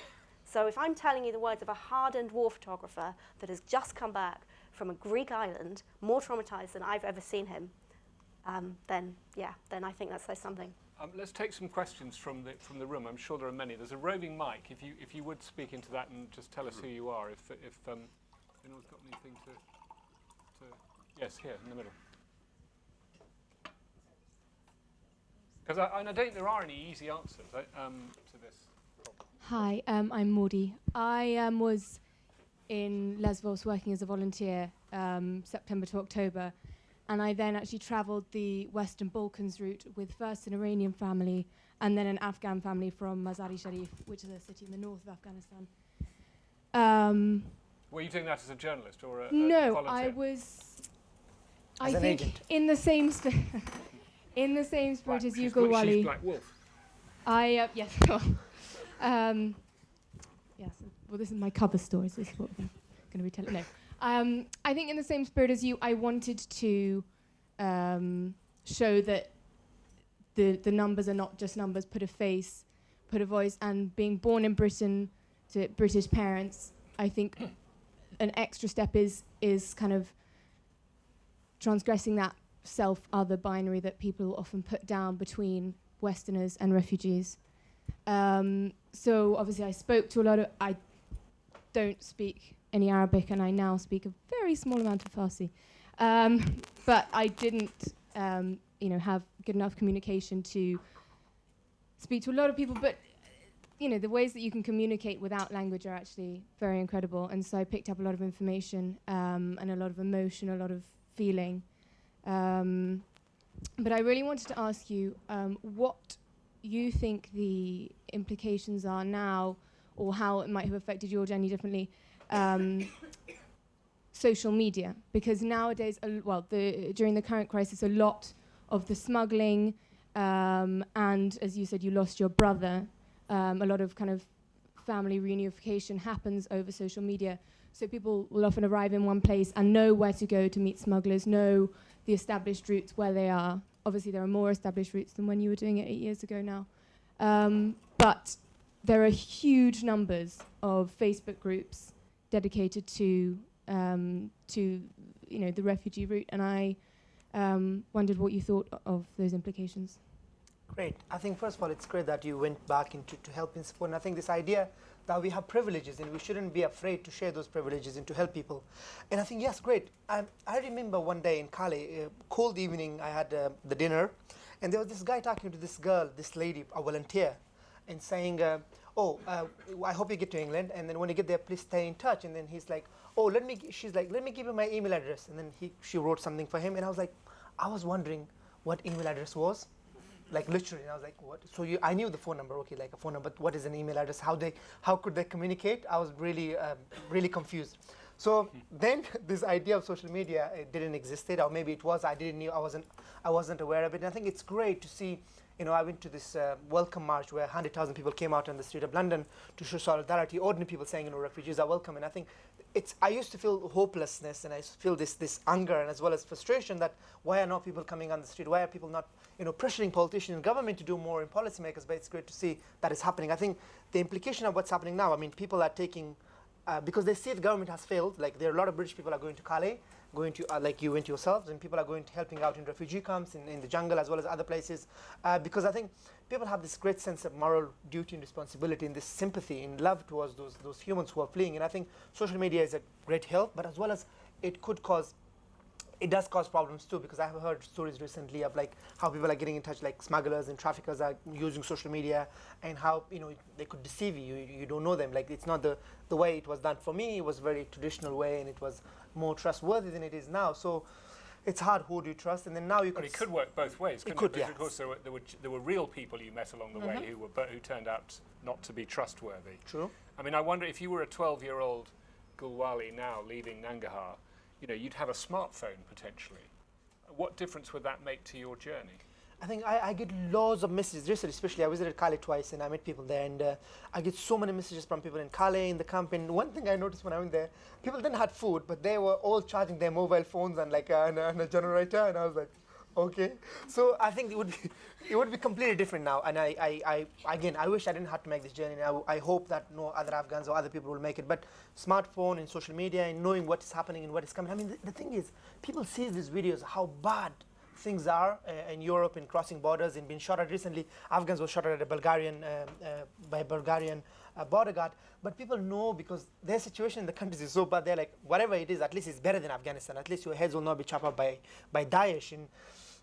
So if I'm telling you the words of a hardened war photographer that has just come back from a Greek island, more traumatized than I've ever seen him, then I think that says something. Let's take some questions from the room. I'm sure there are many. There's a roving mic. If you would speak into that and just tell us who you are. If anyone's got anything to yes, here in the middle. Because I don't think there are any easy answers to this problem. Hi, I'm Maudie. I was in Lesbos working as a volunteer September to October, and I then actually travelled the Western Balkans route with first an Iranian family and then an Afghan family from Mazar-e Sharif, which is a city in the north of Afghanistan. Were you doing that as a journalist or a no, volunteer? I was. As I an think agent. in the same in the same spirit as you, She's Gulwali. Black Wolf. Yes. Yes. Well, this is my cover story. So this is what we're going to be telling. No. I think in the same spirit as you, I wanted to show that the numbers are not just numbers. Put a face, put a voice, and being born in Britain to British parents, I think an extra step is kind of transgressing that self-other binary that people often put down between Westerners and refugees. So obviously I spoke to a lot of, I don't speak any Arabic and I now speak a very small amount of Farsi. But I didn't have good enough communication to speak to a lot of people, but the ways that you can communicate without language are actually very incredible. And so I picked up a lot of information and a lot of emotion, a lot of feeling. But I really wanted to ask you what you think the implications are now, or how it might have affected your journey differently. Social media, because nowadays, during the current crisis, a lot of the smuggling, and as you said, you lost your brother, a lot of kind of family reunification happens over social media. So people will often arrive in one place and know where to go to meet smugglers, know the established routes where they are. Obviously, there are more established routes than when you were doing it 8 years ago now. But there are huge numbers of Facebook groups dedicated to the refugee route, and I wondered what you thought of those implications. Great. I think first of all, it's great that you went back into to help and support. And I think this idea that we have privileges and we shouldn't be afraid to share those privileges and to help people. And I think, yes, great. I remember one day in Cali, cold evening, I had the dinner, and there was this guy talking to this girl, this lady, a volunteer, and saying, I hope you get to England, and then when you get there, please stay in touch. And then he's like, she's like, let me give you my email address. And then she wrote something for him, and I was wondering what email address was. Like literally, and I was like, what? So I knew the phone number, okay, like a phone number, but what is an email address? How could they communicate? I was really, really confused. So then this idea of social media, it didn't exist, or maybe it was, I wasn't aware of it. And I think it's great to see, I went to this welcome march where 100,000 people came out on the street of London to show solidarity, ordinary people saying, refugees are welcome. And I think I used to feel hopelessness, and I feel this anger and as well as frustration that why are not people coming on the street? Why are people not pressuring politicians and government to do more in policymakers? But it's great to see that is happening. I think the implication of what's happening now, I mean, people are taking because they see the government has failed. Like there are a lot of British people are going to Calais, going to like you went yourselves, and people are going to helping out in refugee camps in the jungle as well as other places, because I think people have this great sense of moral duty and responsibility and this sympathy and love towards those humans who are fleeing. And I think social media is a great help, but as well as it does cause problems too, because I have heard stories recently of like how people are getting in touch, like smugglers and traffickers are using social media, and how they could deceive you. You don't know them. Like it's not the way it was done for me. It was a very traditional way, and it was more trustworthy than it is now. So it's hard who do you trust, and then now you But could. it could work both ways. It could, Because yes. of course there were real people you met along the way who turned out not to be trustworthy. True. I mean, I wonder if you were a 12-year-old Gulwali now leaving Nangarhar, you'd have a smartphone potentially. What difference would that make to your journey? I think I get loads of messages recently, especially I visited Calais twice and I met people there, and I get so many messages from people in Calais, in the camp. And one thing I noticed when I went there, people didn't have food, but they were all charging their mobile phones and like and a generator, and I was like, okay. So I think it would be completely different now. And I wish I didn't have to make this journey. I hope that no other Afghans or other people will make it. But smartphone and social media and knowing what is happening and what is coming. I mean, the thing is, people see these videos how bad things are in Europe and crossing borders and being shot at recently. Afghans were shot at a by a Bulgarian border guard. But people know because their situation in the countries is so bad. They're like, whatever it is, at least it's better than Afghanistan. At least your heads will not be chopped up by Daesh. And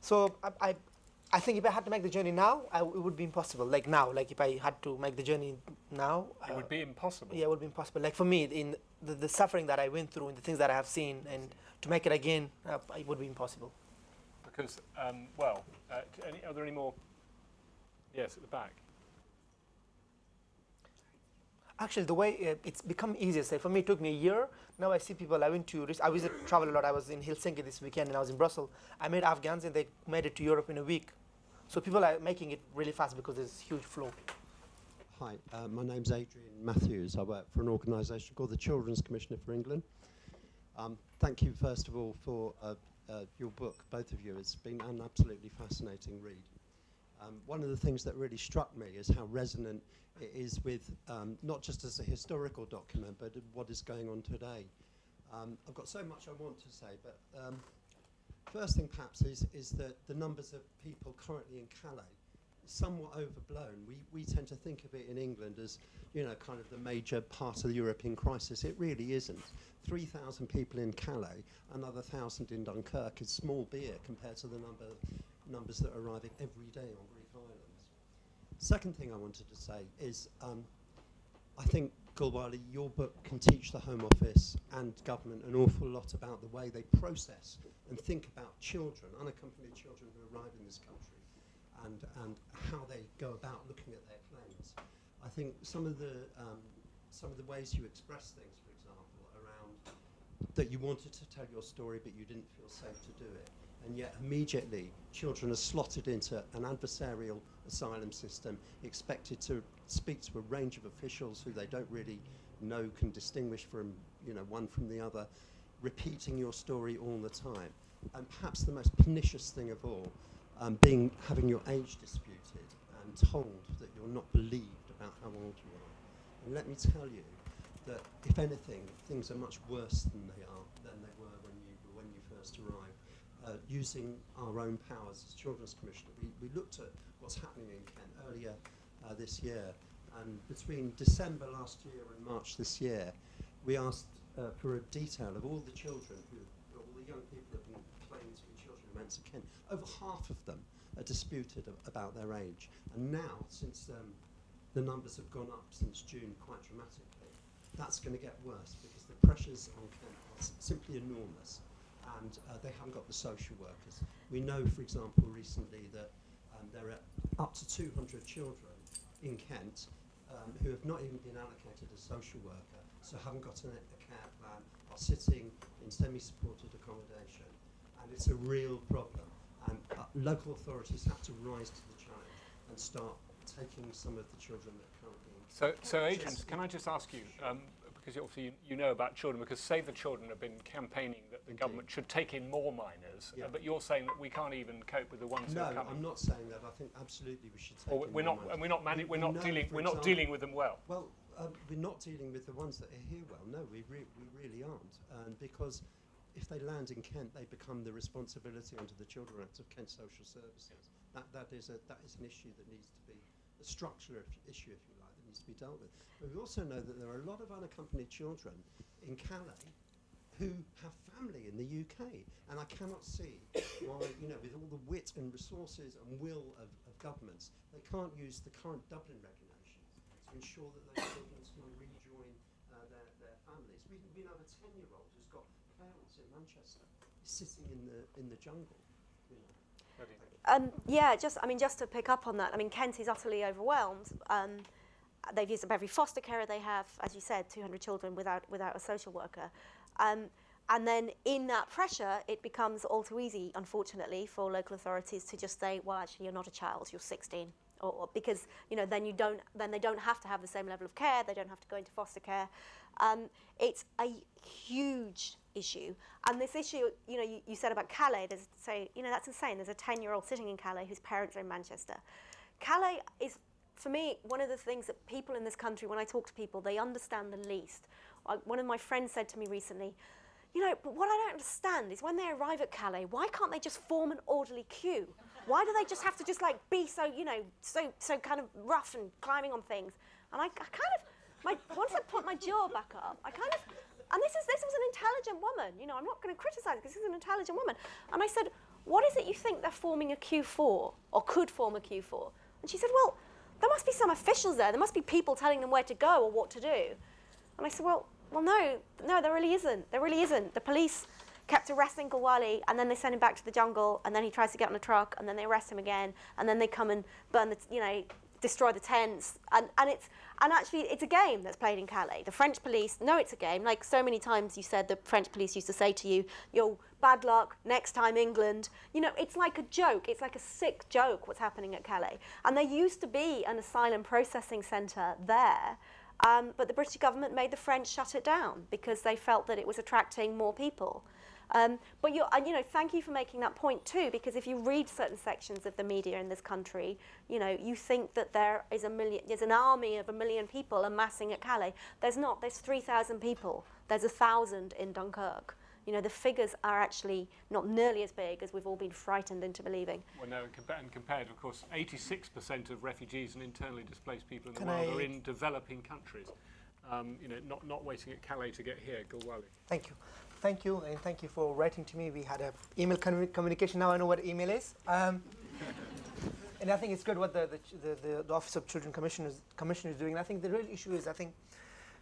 so I think if I had to make the journey now, it would be impossible. Like now, like if I had to make the journey now. It would be impossible. Yeah, it would be impossible. Like for me, in the suffering that I went through and the things that I have seen, and to make it again, it would be impossible. Because, are there any more? Yes, at the back. Actually, the way it's become easier. Say, for me, it took me a year. Now I see people. I travel a lot. I was in Helsinki this weekend, and I was in Brussels. I met Afghans, and they made it to Europe in a week. So people are making it really fast because there's huge flow. Hi, my name's Adrian Matthews. I work for an organisation called the Children's Commissioner for England. Thank you, first of all, for your book, both of you. It's been an absolutely fascinating read. One of the things that really struck me is how resonant it is with, not just as a historical document, but what is going on today. I've got so much I want to say, but first thing perhaps is that the numbers of people currently in Calais is somewhat overblown. We tend to think of it in England as, kind of the major part of the European crisis. It really isn't. 3,000 people in Calais, another 1,000 in Dunkirk is small beer compared to the numbers that are arriving every day on Greek islands. Second thing I wanted to say is I think, Gulwali, your book can teach the Home Office and government an awful lot about the way they process and think about children, unaccompanied children who arrive in this country, and how they go about looking at their claims. I think some of the ways you express things, for example, around that you wanted to tell your story but you didn't feel safe to do it, and yet immediately children are slotted into an adversarial asylum system, expected to speak to a range of officials who they don't really know, can distinguish from one from the other, repeating your story all the time. And perhaps the most pernicious thing of all, having your age disputed and told that you're not believed about how old you are. And let me tell you that if anything, things are much worse than they were when you first arrived. Using our own powers as Children's Commissioner, we looked at what's happening in Kent earlier this year, and between December last year and March this year, we asked for a detail of all the children all the young people who have been claimed to be children who went to Kent. Over half of them are disputed about their age, and now, since the numbers have gone up since June quite dramatically, that's going to get worse because the pressures on Kent are simply enormous. And they haven't got the social workers. We know, for example, recently that there are up to 200 children in Kent who have not even been allocated a social worker, so haven't got a care plan, are sitting in semi-supported accommodation, and it's a real problem. And local authorities have to rise to the challenge and start taking some of the children that are currently in. So Adrian, can I just ask you, because obviously you know about children, because Save the Children have been campaigning that the government should take in more minors, but you're saying that we can't even cope with the ones who are coming. No, I'm not saying that. I think absolutely we should take in We're more not, minors. and we're not example, dealing with them well. Well, we're not dealing with the ones that are here well. No, we really aren't. Because if they land in Kent, they become the responsibility under the Children Act of Kent Social Services. That is an issue that needs to be a structural issue, if you like, that needs to be dealt with. But we also know that there are a lot of unaccompanied children in Calais who have family in the UK, and I cannot see why, with all the wit and resources and will of governments, they can't use the current Dublin regulations to ensure that those children can rejoin their families. We know a 10-year-old who's got parents in Manchester, sitting in the jungle. Just to pick up on that, Kent is utterly overwhelmed. They've used up every foster carer they have, as you said, 200 children without a social worker. And then in that pressure, it becomes all too easy, unfortunately, for local authorities to just say, well, actually, you're not a child, you're 16. Or because, then they don't have to have the same level of care, they don't have to go into foster care. It's a huge issue. And this issue, you said about Calais, that's insane. There's a 10-year-old sitting in Calais whose parents are in Manchester. Calais is, for me, one of the things that people in this country, when I talk to people, they understand the least. One of my friends said to me recently, but what I don't understand is when they arrive at Calais, why can't they just form an orderly queue? Why do they just have to be so kind of rough and climbing on things? And once I put my jaw back up, and this was an intelligent woman, I'm not going to criticise because this is an intelligent woman. And I said, what is it you think they're forming a queue for, or could form a queue for? And she said, well, there must be some officials there. There must be people telling them where to go or what to do. And I said, well, no, there really isn't. There really isn't. The police kept arresting Gulwali, and then they send him back to the jungle, and then he tries to get on a truck, and then they arrest him again, and then they come and burn destroy the tents, and actually it's a game that's played in Calais. The French police know it's a game. Like so many times you said, the French police used to say to you, "Yo, bad luck, next time England." It's like a joke. It's like a sick joke what's happening at Calais. And there used to be an asylum processing centre there, but the British government made the French shut it down because they felt that it was attracting more people. Thank you for making that point too, because if you read certain sections of the media in this country, you think that there's an army of 1 million people amassing at Calais. There's not. There's 3,000 people. There's 1,000 in Dunkirk. The figures are actually not nearly as big as we've all been frightened into believing. Well, no, and compared, of course, 86% of refugees and internally displaced people in the world are in developing countries. Not waiting at Calais to get here. Gulwali. Thank you, and thank you for writing to me. We had an email communication. Now I know what email is. And I think it's good what the Office of Children Commission is doing. And I think the real issue is,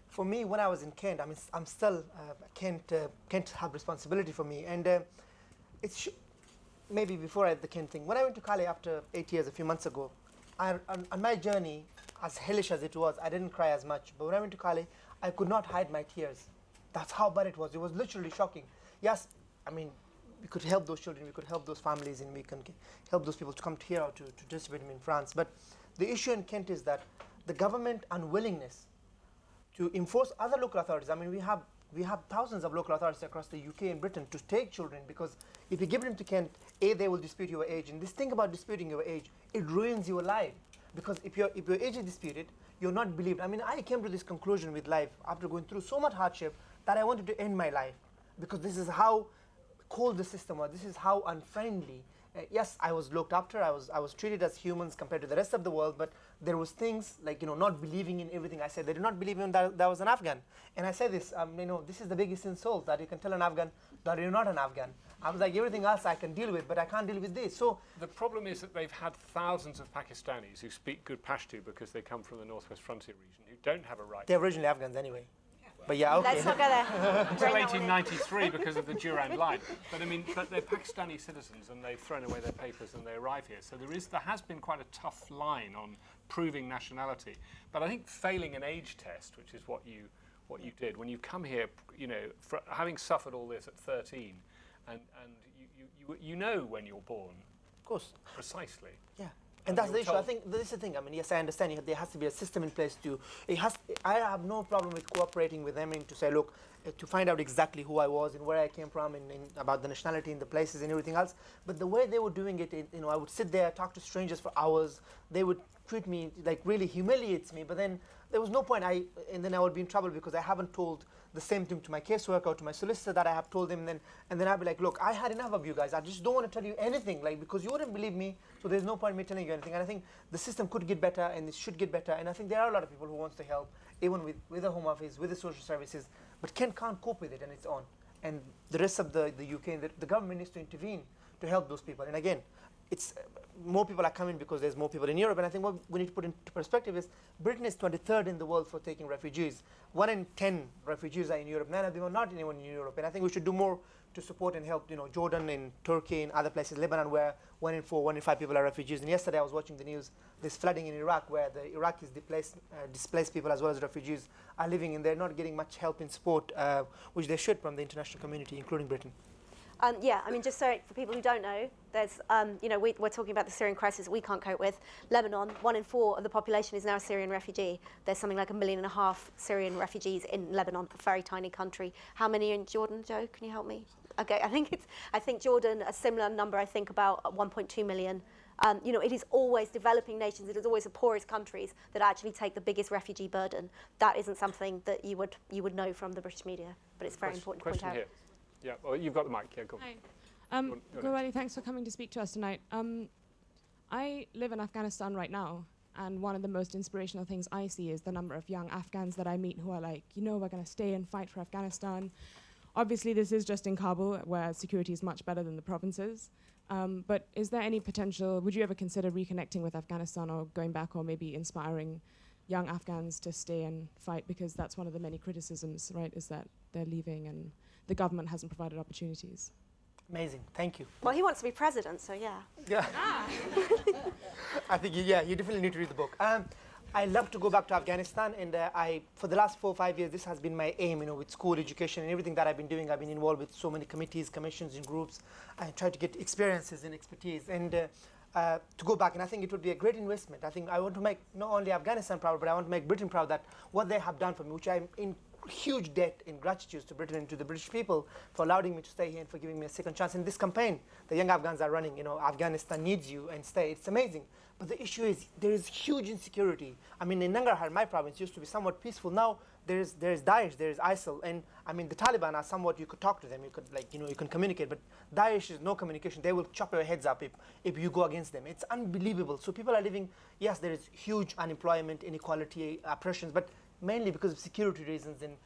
for me, when I was in Kent, I'm still Kent have responsibility for me. And maybe before I had the Kent thing, when I went to Calais after 8 years, a few months ago, on my journey, as hellish as it was, I didn't cry as much. But when I went to Calais, I could not hide my tears. That's how bad it was. It was literally shocking. Yes, we could help those children, we could help those families, and we can help those people to come here or to distribute them in France. But the issue in Kent is that the government unwillingness to enforce other local authorities. We have thousands of local authorities across the UK and Britain to take children, because if you give them to Kent, they will dispute your age. And this thing about disputing your age, it ruins your life. Because if your age is disputed, you're not believed. I came to this conclusion with life after going through so much hardship that I wanted to end my life, because this is how cold the system was. This is how unfriendly. Yes, I was looked after. I was treated as humans compared to the rest of the world. But there was things like not believing in everything I said. They did not believe in that I was an Afghan. And I say this. This is the biggest insult, that you can tell an Afghan that you're not an Afghan. I was like, everything else I can deal with, but I can't deal with this. So the problem is that they've had thousands of Pakistanis who speak good Pashto because they come from the Northwest Frontier region, who don't have a right. They're originally Afghans anyway. But yeah, okay. Let's not go there. Until 1893 because of the Durand Line. But they're Pakistani citizens, and they've thrown away their papers and they arrive here. So there has been quite a tough line on proving nationality. But I think failing an age test, which is what you did when you come here, having suffered all this at 13, and you know when you're born. Of course. Precisely. Yeah. And that's you're the issue. I told- think this is the thing. I mean, yes, I understand there has to be a system in place to. I have no problem with cooperating with them and to say, look, to find out exactly who I was and where I came from and about the nationality and the places and everything else. But the way they were doing it, I would sit there, talk to strangers for hours. They would treat me like really humiliates me. But then there was no point. And then I would be in trouble because I haven't told the same thing to my caseworker or to my solicitor that I have told him. And then I'd be like, look, I had enough of you guys. I just don't want to tell you anything, like, because you wouldn't believe me. So there's no point in me telling you anything. And I think the system could get better and it should get better. And I think there are a lot of people who wants to help, even with the Home Office, with the social services, but can't cope with it on its own. And the rest of the UK and the government needs to intervene to help those people. And again, it's more people are coming because there's more people in Europe. And I think what we need to put into perspective is Britain is 23rd in the world for taking refugees. 1 in 10 refugees are in Europe. 9 of them are not anyone in Europe. And I think we should do more to support and help, Jordan and Turkey and other places, Lebanon, where 1 in 4, 1 in 5 people are refugees. And yesterday I was watching the news, there's flooding in Iraq where the Iraqis displaced people as well as refugees are living, and they're not getting much help and support, which they should from the international community, including Britain. Yeah, I mean, just so for people who don't know, there's, we're talking about the Syrian crisis we can't cope with. Lebanon, 1 in 4 of the population is now a Syrian refugee. There's something like 1.5 million Syrian refugees in Lebanon, a very tiny country. How many are in Jordan, Joe? Can you help me? Okay, I think Jordan, a similar number, I think about 1.2 million. It is always developing nations, it is always the poorest countries that actually take the biggest refugee burden. That isn't something that you would know from the British media, but it's very important to point out. Here. Yeah, well, you've got the mic. Yeah, go. Hi. You're Gulwali, thanks for coming to speak to us tonight. I live in Afghanistan right now, and one of the most inspirational things I see is the number of young Afghans that I meet who are like, we're going to stay and fight for Afghanistan. Obviously, this is just in Kabul, where security is much better than the provinces. But is there any potential, would you ever consider reconnecting with Afghanistan or going back, or maybe inspiring young Afghans to stay and fight? Because that's one of the many criticisms, right, is that they're leaving and the government hasn't provided opportunities. Amazing, thank you. Well, he wants to be president, so yeah. Yeah. I think, you definitely need to read the book. I love to go back to Afghanistan, and for the last 4 or 5 years, this has been my aim, with school education and everything that I've been doing. I've been involved with so many committees, commissions, and groups. I try to get experiences and expertise, and to go back, and I think it would be a great investment. I think I want to make not only Afghanistan proud, but I want to make Britain proud that what they have done for me, which I'm in huge debt in gratitude to Britain and to the British people for allowing me to stay here and for giving me a second chance. In this campaign, the young Afghans are running, Afghanistan needs you and stay. It's amazing. But the issue is there is huge insecurity. I mean, in Nangarhar, my province, used to be somewhat peaceful. Now there is Daesh, there is ISIL, and I mean the Taliban are somewhat, you could talk to them, you could you can communicate, but Daesh is no communication. They will chop your heads up if you go against them. It's unbelievable. So people are living, yes, there is huge unemployment, inequality, oppressions, but mainly because of security reasons and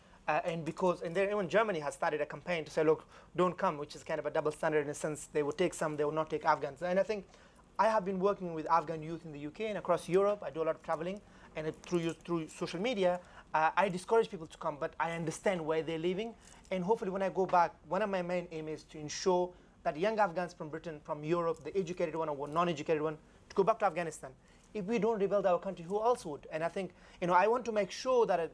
even Germany has started a campaign to say, look, don't come, which is kind of a double standard in a sense. They will take some, they will not take Afghans. And I think I have been working with Afghan youth in the UK and across Europe. I do a lot of traveling, and through social media, I discourage people to come, but I understand why they're leaving. And hopefully when I go back, one of my main aim is to ensure that young Afghans from Britain, from Europe, the educated one or non-educated one, to go back to Afghanistan. If we don't rebuild our country, who else would? And I think, I want to make sure that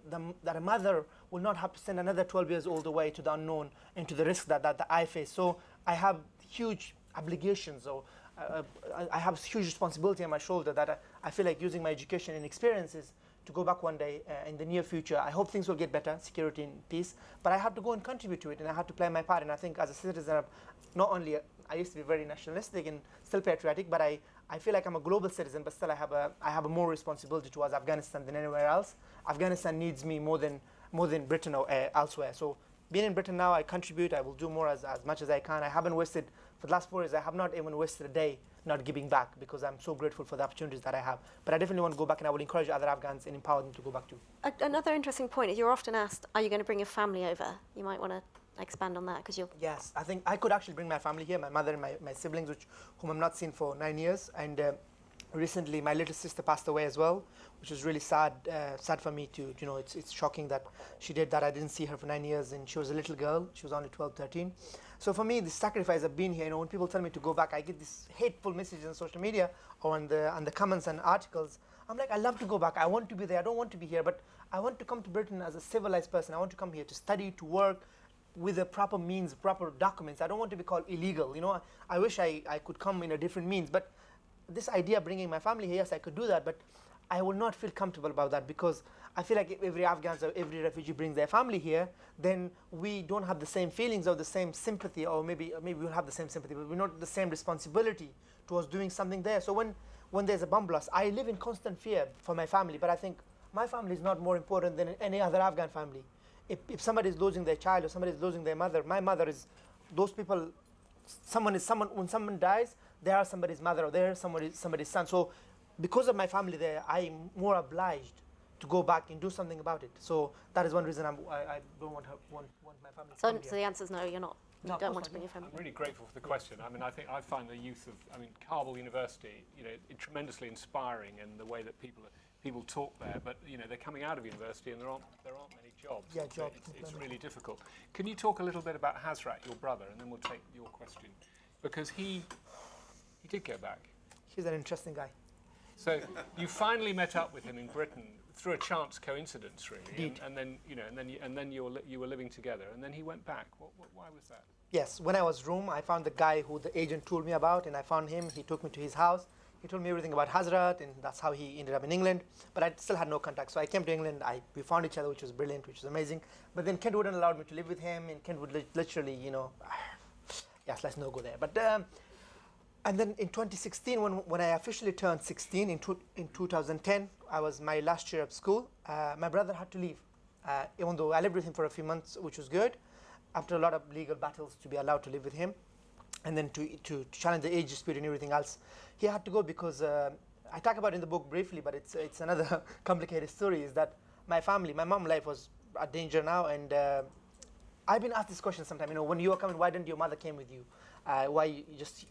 a mother will not have to send another 12 years old away to the unknown and to the risk that I face. So I have huge obligations, or I have huge responsibility on my shoulder that I feel like using my education and experiences to go back one day in the near future. I hope things will get better, security and peace, but I have to go and contribute to it, and I have to play my part. And I think as a citizen, not only I used to be very nationalistic and still patriotic, but I feel like I'm a global citizen, but still I have a more responsibility towards Afghanistan than anywhere else. Afghanistan needs me more than Britain or elsewhere. So being in Britain now, I contribute. I will do more as much as I can. I haven't wasted, for the last 4 years, I have not even wasted a day not giving back, because I'm so grateful for the opportunities that I have. But I definitely want to go back, and I will encourage other Afghans and empower them to go back too. Another interesting point is you're often asked, are you going to bring your family over? You might want to expand on that, because you're... Yes, I think I could actually bring my family here, my mother and my siblings, whom I've not seen for 9 years. And recently my little sister passed away as well, which was really sad for me to, it's shocking that she did that. I didn't see her for 9 years, and she was a little girl. She was only 12, 13. So for me, the sacrifice of being here, when people tell me to go back, I get these hateful messages on social media or on the comments and articles. I'm like, I love to go back. I want to be there. I don't want to be here, but I want to come to Britain as a civilized person. I want to come here to study, to work, with the proper means, proper documents. I don't want to be called illegal. I wish I could come in a different means, but this idea of bringing my family here, yes, I could do that, but I will not feel comfortable about that, because I feel like if every Afghan or every refugee brings their family here, then we don't have the same feelings or the same sympathy, or maybe we'll have the same sympathy, but we're not the same responsibility towards doing something there. So when there's a bomb blast, I live in constant fear for my family, but I think my family is not more important than any other Afghan family. If somebody is losing their child or somebody is losing their mother, my mother is, those people, when someone dies, they are somebody's mother or they are somebody's son. So because of my family there, I'm more obliged to go back and do something about it. So that is one reason I don't want my family to come So here. the answer is no, you're not. You don't want to bring your family. I'm really grateful for the question. I mean, I think I find the youth of, Kabul University, tremendously inspiring in the way that people talk there. But they're coming out of university and there aren't many jobs. Yeah, So jobs. it's really difficult. Can you talk a little bit about Hazrat, your brother, and then we'll take your question, because he did go back. He's an interesting guy. So you finally met up with him in Britain through a chance coincidence, really, Indeed. and then you were living together, and then he went back. Why was that? Yes, when I was Rome, I found the guy who the agent told me about, and I found him. He took me to his house. He told me everything about Hazrat, and that's how he ended up in England. But I still had no contact, so I came to England. We found each other, which was brilliant, which was amazing. But then Kent wouldn't allow me to live with him, and Kent would literally, yes, let's not go there. But and then in 2016, when I officially turned 16, in 2010, I was my last year of school. My brother had to leave, even though I lived with him for a few months, which was good. After a lot of legal battles to be allowed to live with him, and then to challenge the age dispute and everything else, he had to go because I talk about it in the book briefly, but it's another complicated story. Is that my mom's life was at danger now, and I've been asked this question sometimes. When you were coming, why didn't your mother came with you? Why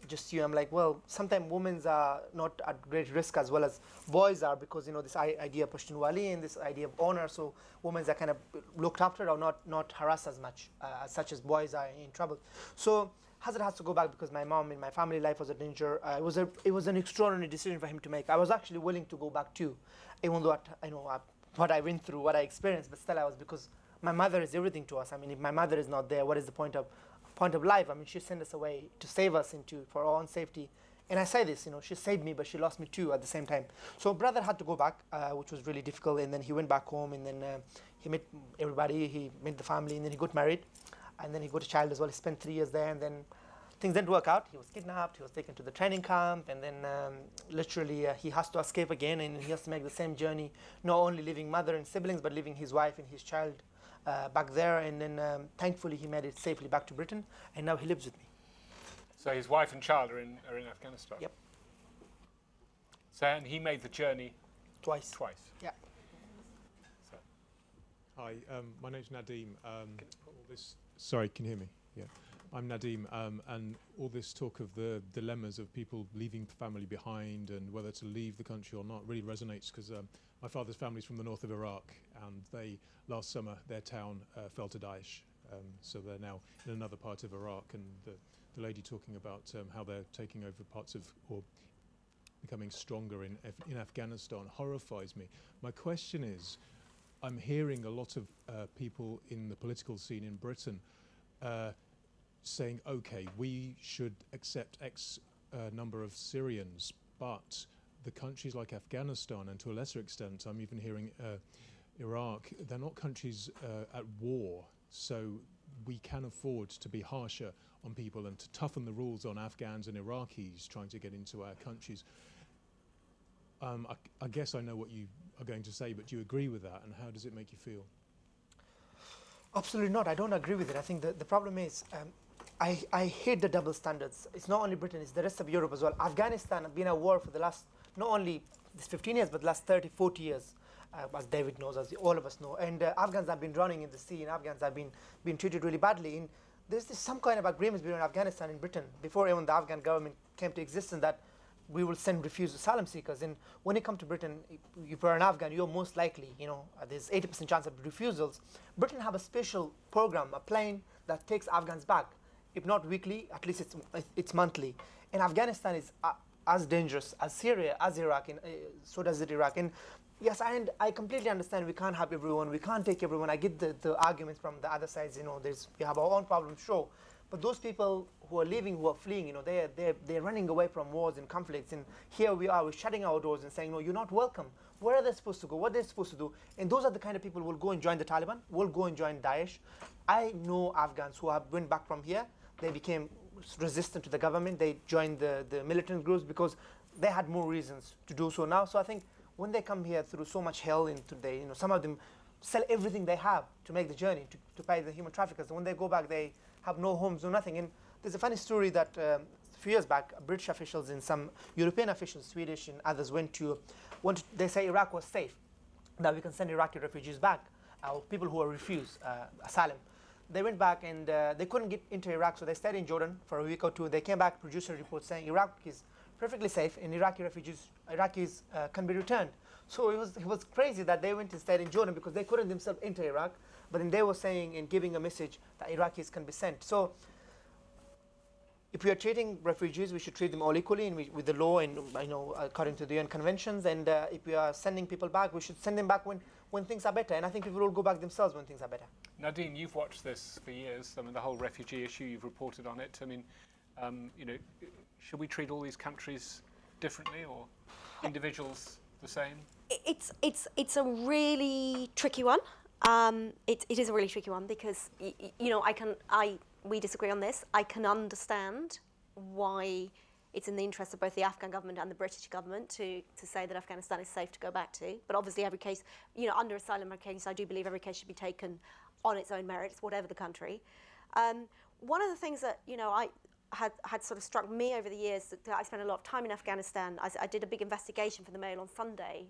just you? I'm like, well, sometimes women are not at great risk as well as boys are, because this idea of Pashtunwali and this idea of honor. So women are kind of looked after or not harassed as much, such as boys are in trouble. So Hazrat has to go back because my mom and my family life was a danger. It was an extraordinary decision for him to make. I was actually willing to go back too, even though what I went through, what I experienced, but still I was, because my mother is everything to us. If my mother is not there, what is the point of life? She sent us away to save us for our own safety. And I say this, she saved me, but she lost me too at the same time. So brother had to go back, which was really difficult. And then he went back home, and then he met everybody, he met the family, and then he got married. And then he got a child as well. He spent 3 years there, and then things didn't work out. He was kidnapped, he was taken to the training camp, and then literally he has to escape again, and he has to make the same journey, not only leaving mother and siblings, but leaving his wife and his child back there. And then thankfully he made it safely back to Britain, and now he lives with me. So his wife and child are in Afghanistan. Yep. So and he made the journey Twice. Yeah. So. Hi, my name's Nadeem. Sorry, can you hear me? Yeah. I'm Nadeem, and all this talk of the dilemmas of people leaving family behind and whether to leave the country or not really resonates, because my father's family's from the north of Iraq, and last summer their town fell to Daesh, so they're now in another part of Iraq, and the lady talking about how they're taking over parts of, or becoming stronger in Afghanistan horrifies me. My question is, I'm hearing a lot of people in the political scene in Britain saying, okay, we should accept X number of Syrians, but the countries like Afghanistan, and to a lesser extent, I'm even hearing Iraq, they're not countries at war, so we can afford to be harsher on people and to toughen the rules on Afghans and Iraqis trying to get into our countries. I guess I know what you are going to say, but do you agree with that, and how does it make you feel? Absolutely not. I don't agree with it. I think the problem is I hate the double standards. It's not only Britain, it's the rest of Europe as well. Afghanistan has been at war for the last, not only this 15 years, but the last 30, 40 years, as David knows, as all of us know. And Afghans have been drowning in the sea, and Afghans have been treated really badly. And there's some kind of agreements between Afghanistan and Britain before even the Afghan government came to existence that we will send refugee asylum seekers. And when you come to Britain, if you're an Afghan, you're most likely, there's 80% chance of refusals. Britain have a special program, a plane that takes Afghans back. If not weekly, at least it's monthly. And Afghanistan is as dangerous as Syria, as Iraq, and so does it Iraq. And yes, I completely understand we can't have everyone, we can't take everyone. I get the arguments from the other sides, we have our own problems, sure. But those people who are leaving, who are fleeing, they're running away from wars and conflicts. And here we are, we're shutting our doors and saying, no, you're not welcome. Where are they supposed to go? What are they supposed to do? And those are the kind of people who will go and join the Taliban, will go and join Daesh. I know Afghans who have went back from here. They became resistant to the government. They joined the militant groups because they had more reasons to do so now. So I think when they come here through so much hell, and some of them sell everything they have to make the journey, to pay the human traffickers. And when they go back, they have no homes, no nothing. And there's a funny story that a few years back, British officials and some European officials, Swedish and others, they say Iraq was safe, that we can send Iraqi refugees back, or people who are refused asylum. They went back and they couldn't get into Iraq, so they stayed in Jordan for a week or two. They came back, produced a report saying Iraq is perfectly safe and Iraqis can be returned. So it was crazy that they went and stayed in Jordan because they couldn't themselves enter Iraq, but then they were saying and giving a message that Iraqis can be sent. So if we are treating refugees, we should treat them all equally and with the law and according to the UN conventions. And if we are sending people back, we should send them back when things are better. And I think people will go back themselves when things are better. Nadine, you've watched this for years. I mean, the whole refugee issue, you've reported on it. I mean, should we treat all these countries differently or individuals the same? It's a really tricky one. It is a really tricky one because we disagree on this. I can understand why it's in the interest of both the Afghan government and the British government to say that Afghanistan is safe to go back to. But obviously every case, under asylum case, I do believe every case should be taken on its own merits, whatever the country. One of the things that, I had sort of struck me over the years, that I spent a lot of time in Afghanistan. I did a big investigation for the Mail on Sunday,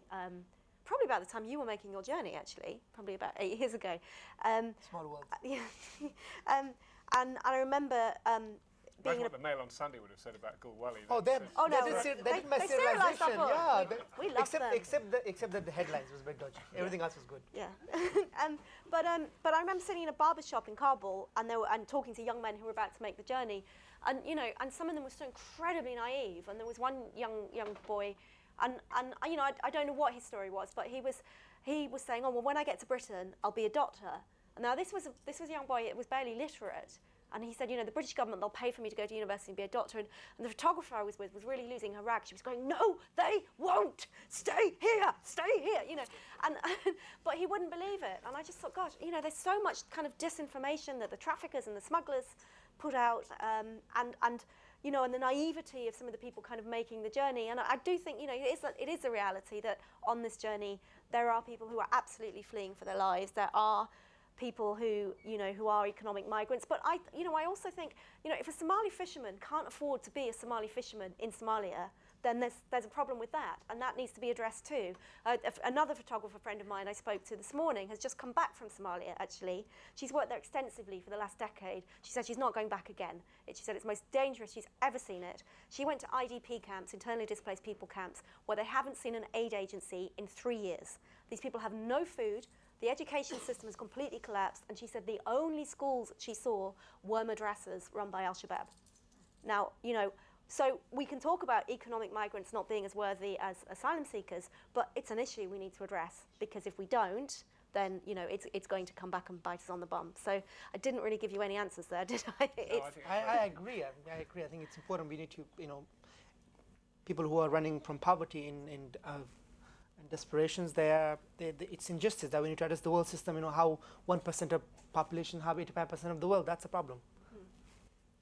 probably about the time you were making your journey, actually, probably about 8 years ago. Small world. Yeah. And I remember being what the Mail on Sunday would have said about Gulwali. They serialised our book. Yeah, we loved them. Except that the headlines was very dodgy. Everything else was good. Yeah. But I remember sitting in a barber shop in Kabul and talking to young men who were about to make the journey, and and some of them were so incredibly naive. And there was one young boy, and I don't know what his story was, but he was saying, oh well, when I get to Britain, I'll be a doctor. And now this was a young boy. It was barely literate. And he said, the British government, they'll pay for me to go to university and be a doctor. And the photographer I was with was really losing her rag. She was going, no, they won't. Stay here, but he wouldn't believe it. And I just thought, gosh, there's so much kind of disinformation that the traffickers and the smugglers put out, and the naivety of some of the people kind of making the journey. And I do think, it is a reality that on this journey, there are people who are absolutely fleeing for their lives. There are people who are economic migrants, but I also think if a Somali fisherman can't afford to be a Somali fisherman in Somalia, then there's a problem with that, and that needs to be addressed too. Another photographer friend of mine I spoke to this morning has just come back from Somalia. Actually, she's worked there extensively for the last decade. She said she's not going back again. She said it's the most dangerous she's ever seen it. She went to IDP camps, internally displaced people camps, where they haven't seen an aid agency in 3 years. These people have no food. The education system has completely collapsed, and she said the only schools she saw were madrasas run by Al-Shabaab. Now, so we can talk about economic migrants not being as worthy as asylum seekers, but it's an issue we need to address, because if we don't, then it's going to come back and bite us on the bum. So I didn't really give you any answers there, did I? I agree. I agree. I think it's important. We need to, people who are running from poverty and desperations, it's injustice that we need to address the world system. How 1% of population have 85% of the world. That's a problem.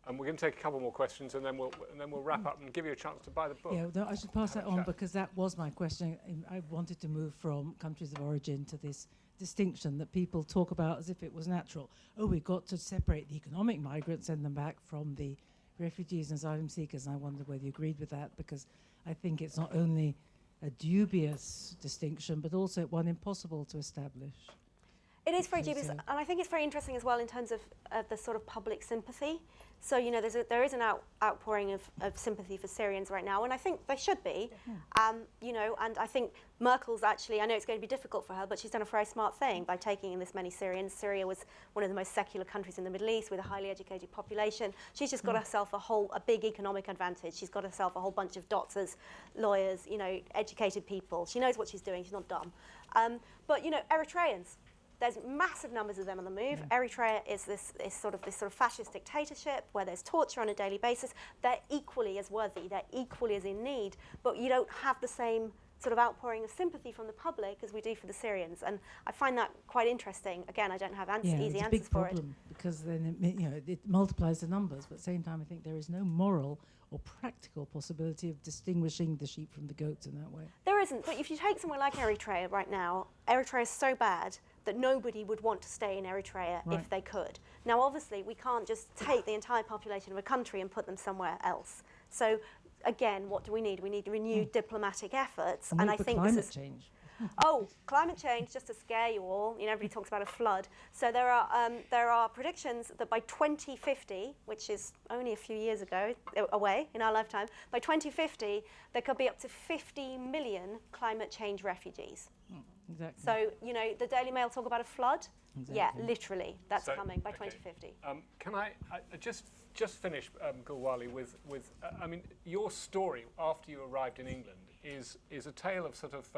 And we're going to take a couple more questions, and then we'll wrap up and give you a chance to buy the book. Yeah, no, I should pass that on because that was my question. I wanted to move from countries of origin to this distinction that people talk about as if it was natural. Oh, we've got to separate the economic migrants, send them back from the refugees and asylum seekers. And I wonder whether you agreed with that, because I think it's not only a dubious distinction, but also one impossible to establish. It is very dubious, and I think it's very interesting as well in terms of the sort of public sympathy. So, there is an outpouring of sympathy for Syrians right now, and I think there should be. And I think Merkel's actually, I know it's going to be difficult for her, but she's done a very smart thing by taking in this many Syrians. Syria was one of the most secular countries in the Middle East with a highly educated population. She's just got herself a big economic advantage. She's got herself a whole bunch of doctors, lawyers, educated people. She knows what she's doing. She's not dumb. But Eritreans, There's massive numbers of them on the move. Eritrea is this sort of fascist dictatorship where there's torture on a daily basis. They're equally as worthy, they're equally as in need, but you don't have the same sort of outpouring of sympathy from the public as we do for the Syrians. And I find that quite interesting. Again, I don't have easy answers for it. It's a big problem because then it multiplies the numbers, but at the same time I think there is no moral or practical possibility of distinguishing the sheep from the goats in that way. There isn't, but if you take somewhere like Eritrea right now, Eritrea is so bad that nobody would want to stay in Eritrea if they could. Now, obviously, we can't just take the entire population of a country and put them somewhere else. So, again, what do we need? We need renewed diplomatic efforts, and I think climate change. Oh, climate change, just to scare you all, everybody talks about a flood. So there are predictions that by 2050, which is only a few years away in our lifetime, by 2050, there could be up to 50 million climate change refugees. Exactly. So, the Daily Mail talk about a flood? Exactly. Yeah, literally, that's coming by okay. 2050. Can I just finish, Gulwali, with I mean, your story after you arrived in England is a tale of sort of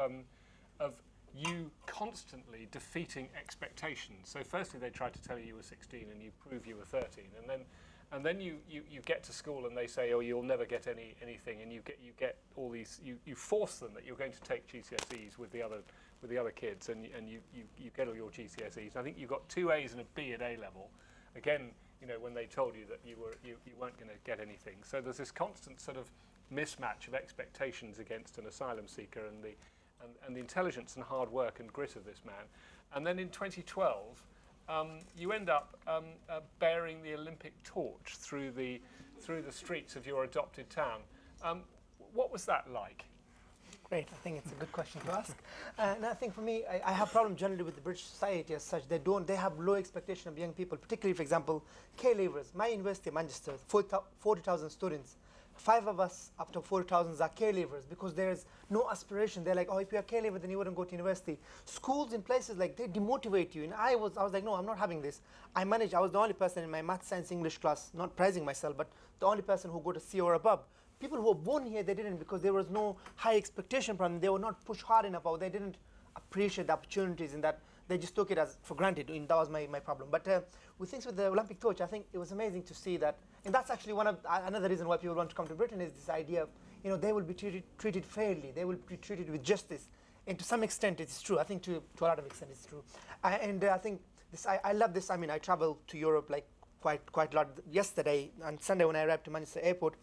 you constantly defeating expectations. So firstly, they tried to tell you were 16 and you prove you were 13, and then you get to school and they say, oh, you'll never get anything, and you get all these, you force them that you're going to take GCSEs with the other kids, and you get all your GCSEs. I think you got 2 A's and a B at A level. Again, when they told you that you weren't going to get anything. So there's this constant sort of mismatch of expectations against an asylum seeker and the intelligence and hard work and grit of this man. And then in 2012, you end up bearing the Olympic torch through the streets of your adopted town. What was that like? Great, I think it's a good question to ask. And I think for me, I have a problem generally with the British society as such. They have low expectation of young people, particularly, for example, K-leavers. My university, Manchester, 40,000 students. 5 of us up to 40,000 are K-leavers because there's no aspiration. They're like, oh, if you're a K-leaver, then you wouldn't go to university. Schools in places like, they demotivate you. And I was like, no, I'm not having this. I was the only person in my math, science, English class, not praising myself, but the only person who got a C or above. People who were born here, they didn't, because there was no high expectation from them. They were not pushed hard enough, or they didn't appreciate the opportunities in that. They just took it as for granted, and that was my problem. But with things with the Olympic torch, I think it was amazing to see that, and that's actually another reason why people want to come to Britain is this idea of, they will be treated fairly, they will be treated with justice, and to some extent it's true. I think to a lot of extent it's true, and I think this. I love this. I mean, I travel to Europe like quite a lot. Yesterday on Sunday when I arrived to Manchester Airport,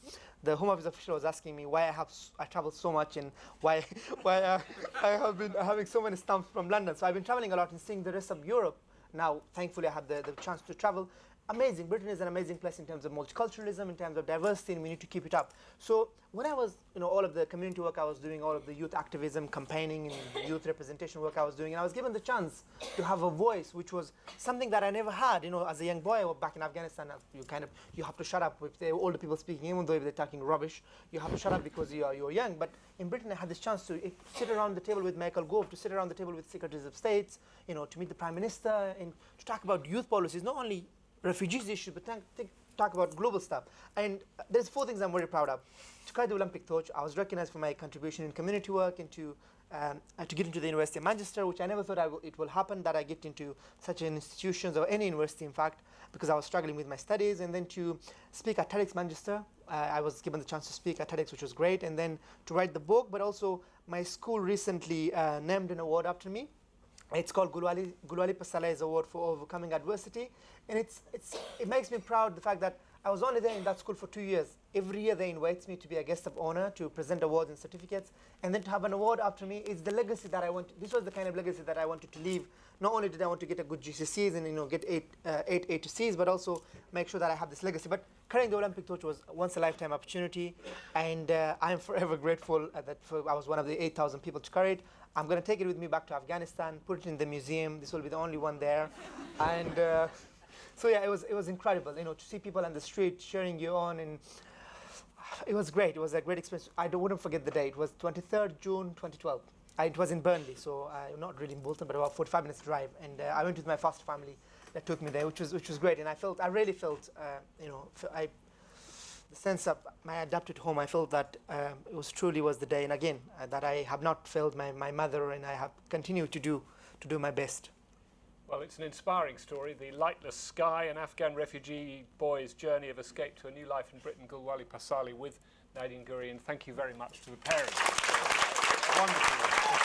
the Home Office official was asking me why I travel so much and why I have been having so many stamps from London. So I've been traveling a lot and seeing the rest of Europe. Now, thankfully, I had the chance to travel. Amazing. Britain is an amazing place in terms of multiculturalism, in terms of diversity, and we need to keep it up. So when I was, all of the community work I was doing, all of the youth activism, campaigning, and youth representation work I was doing, and I was given the chance to have a voice, which was something that I never had. As a young boy back in Afghanistan, you have to shut up if the older people speaking, even though if they're talking rubbish, you have to shut up because you're young. But in Britain, I had this chance to sit around the table with Michael Gove, to sit around the table with secretaries of states, to meet the Prime Minister, and to talk about youth policies, not only refugees issues, but talk about global stuff. And there's 4 things I'm very proud of. To carry the Olympic torch, I was recognized for my contribution in community work and to get into the University of Manchester, which I never thought it will happen, that I get into such an institutions or any university, in fact, because I was struggling with my studies. And then to speak at TEDx Manchester, I was given the chance to speak at TEDx, which was great. And then to write the book, but also my school recently named an award after me. It's called Gulwali Passarlay Award for Overcoming Adversity, and it makes me proud the fact that I was only there in that school for 2 years. Every year they invite me to be a guest of honor, to present awards and certificates, and then to have an award after me is the legacy that I want. This was the kind of legacy that I wanted to leave. Not only did I want to get a good GCSEs and get 8 A to C's, but also make sure that I have this legacy. But carrying the Olympic torch was once a lifetime opportunity, and I'm forever grateful that I was one of the 8,000 people to carry it. I'm going to take it with me back to Afghanistan, put it in the museum. This will be the only one there. And so yeah, it was incredible, to see people on the street cheering you on, and it was great. It was a great experience. I wouldn't forget the day. It was 23rd June 2012. It was in Burnley, so not really in Bolton, but about 45 minutes drive. And I went with my foster family that took me there, which was great. And I really felt, the sense of my adopted home. I felt that it truly was the day, and again, that I have not failed my mother, and I have continued to do my best. Well, it's an inspiring story, the Lightless Sky, an Afghan refugee boy's journey of escape to a new life in Britain, Gulwali Passarlay, with Nadine Gurian. Thank you very much to the parents. Wonderful.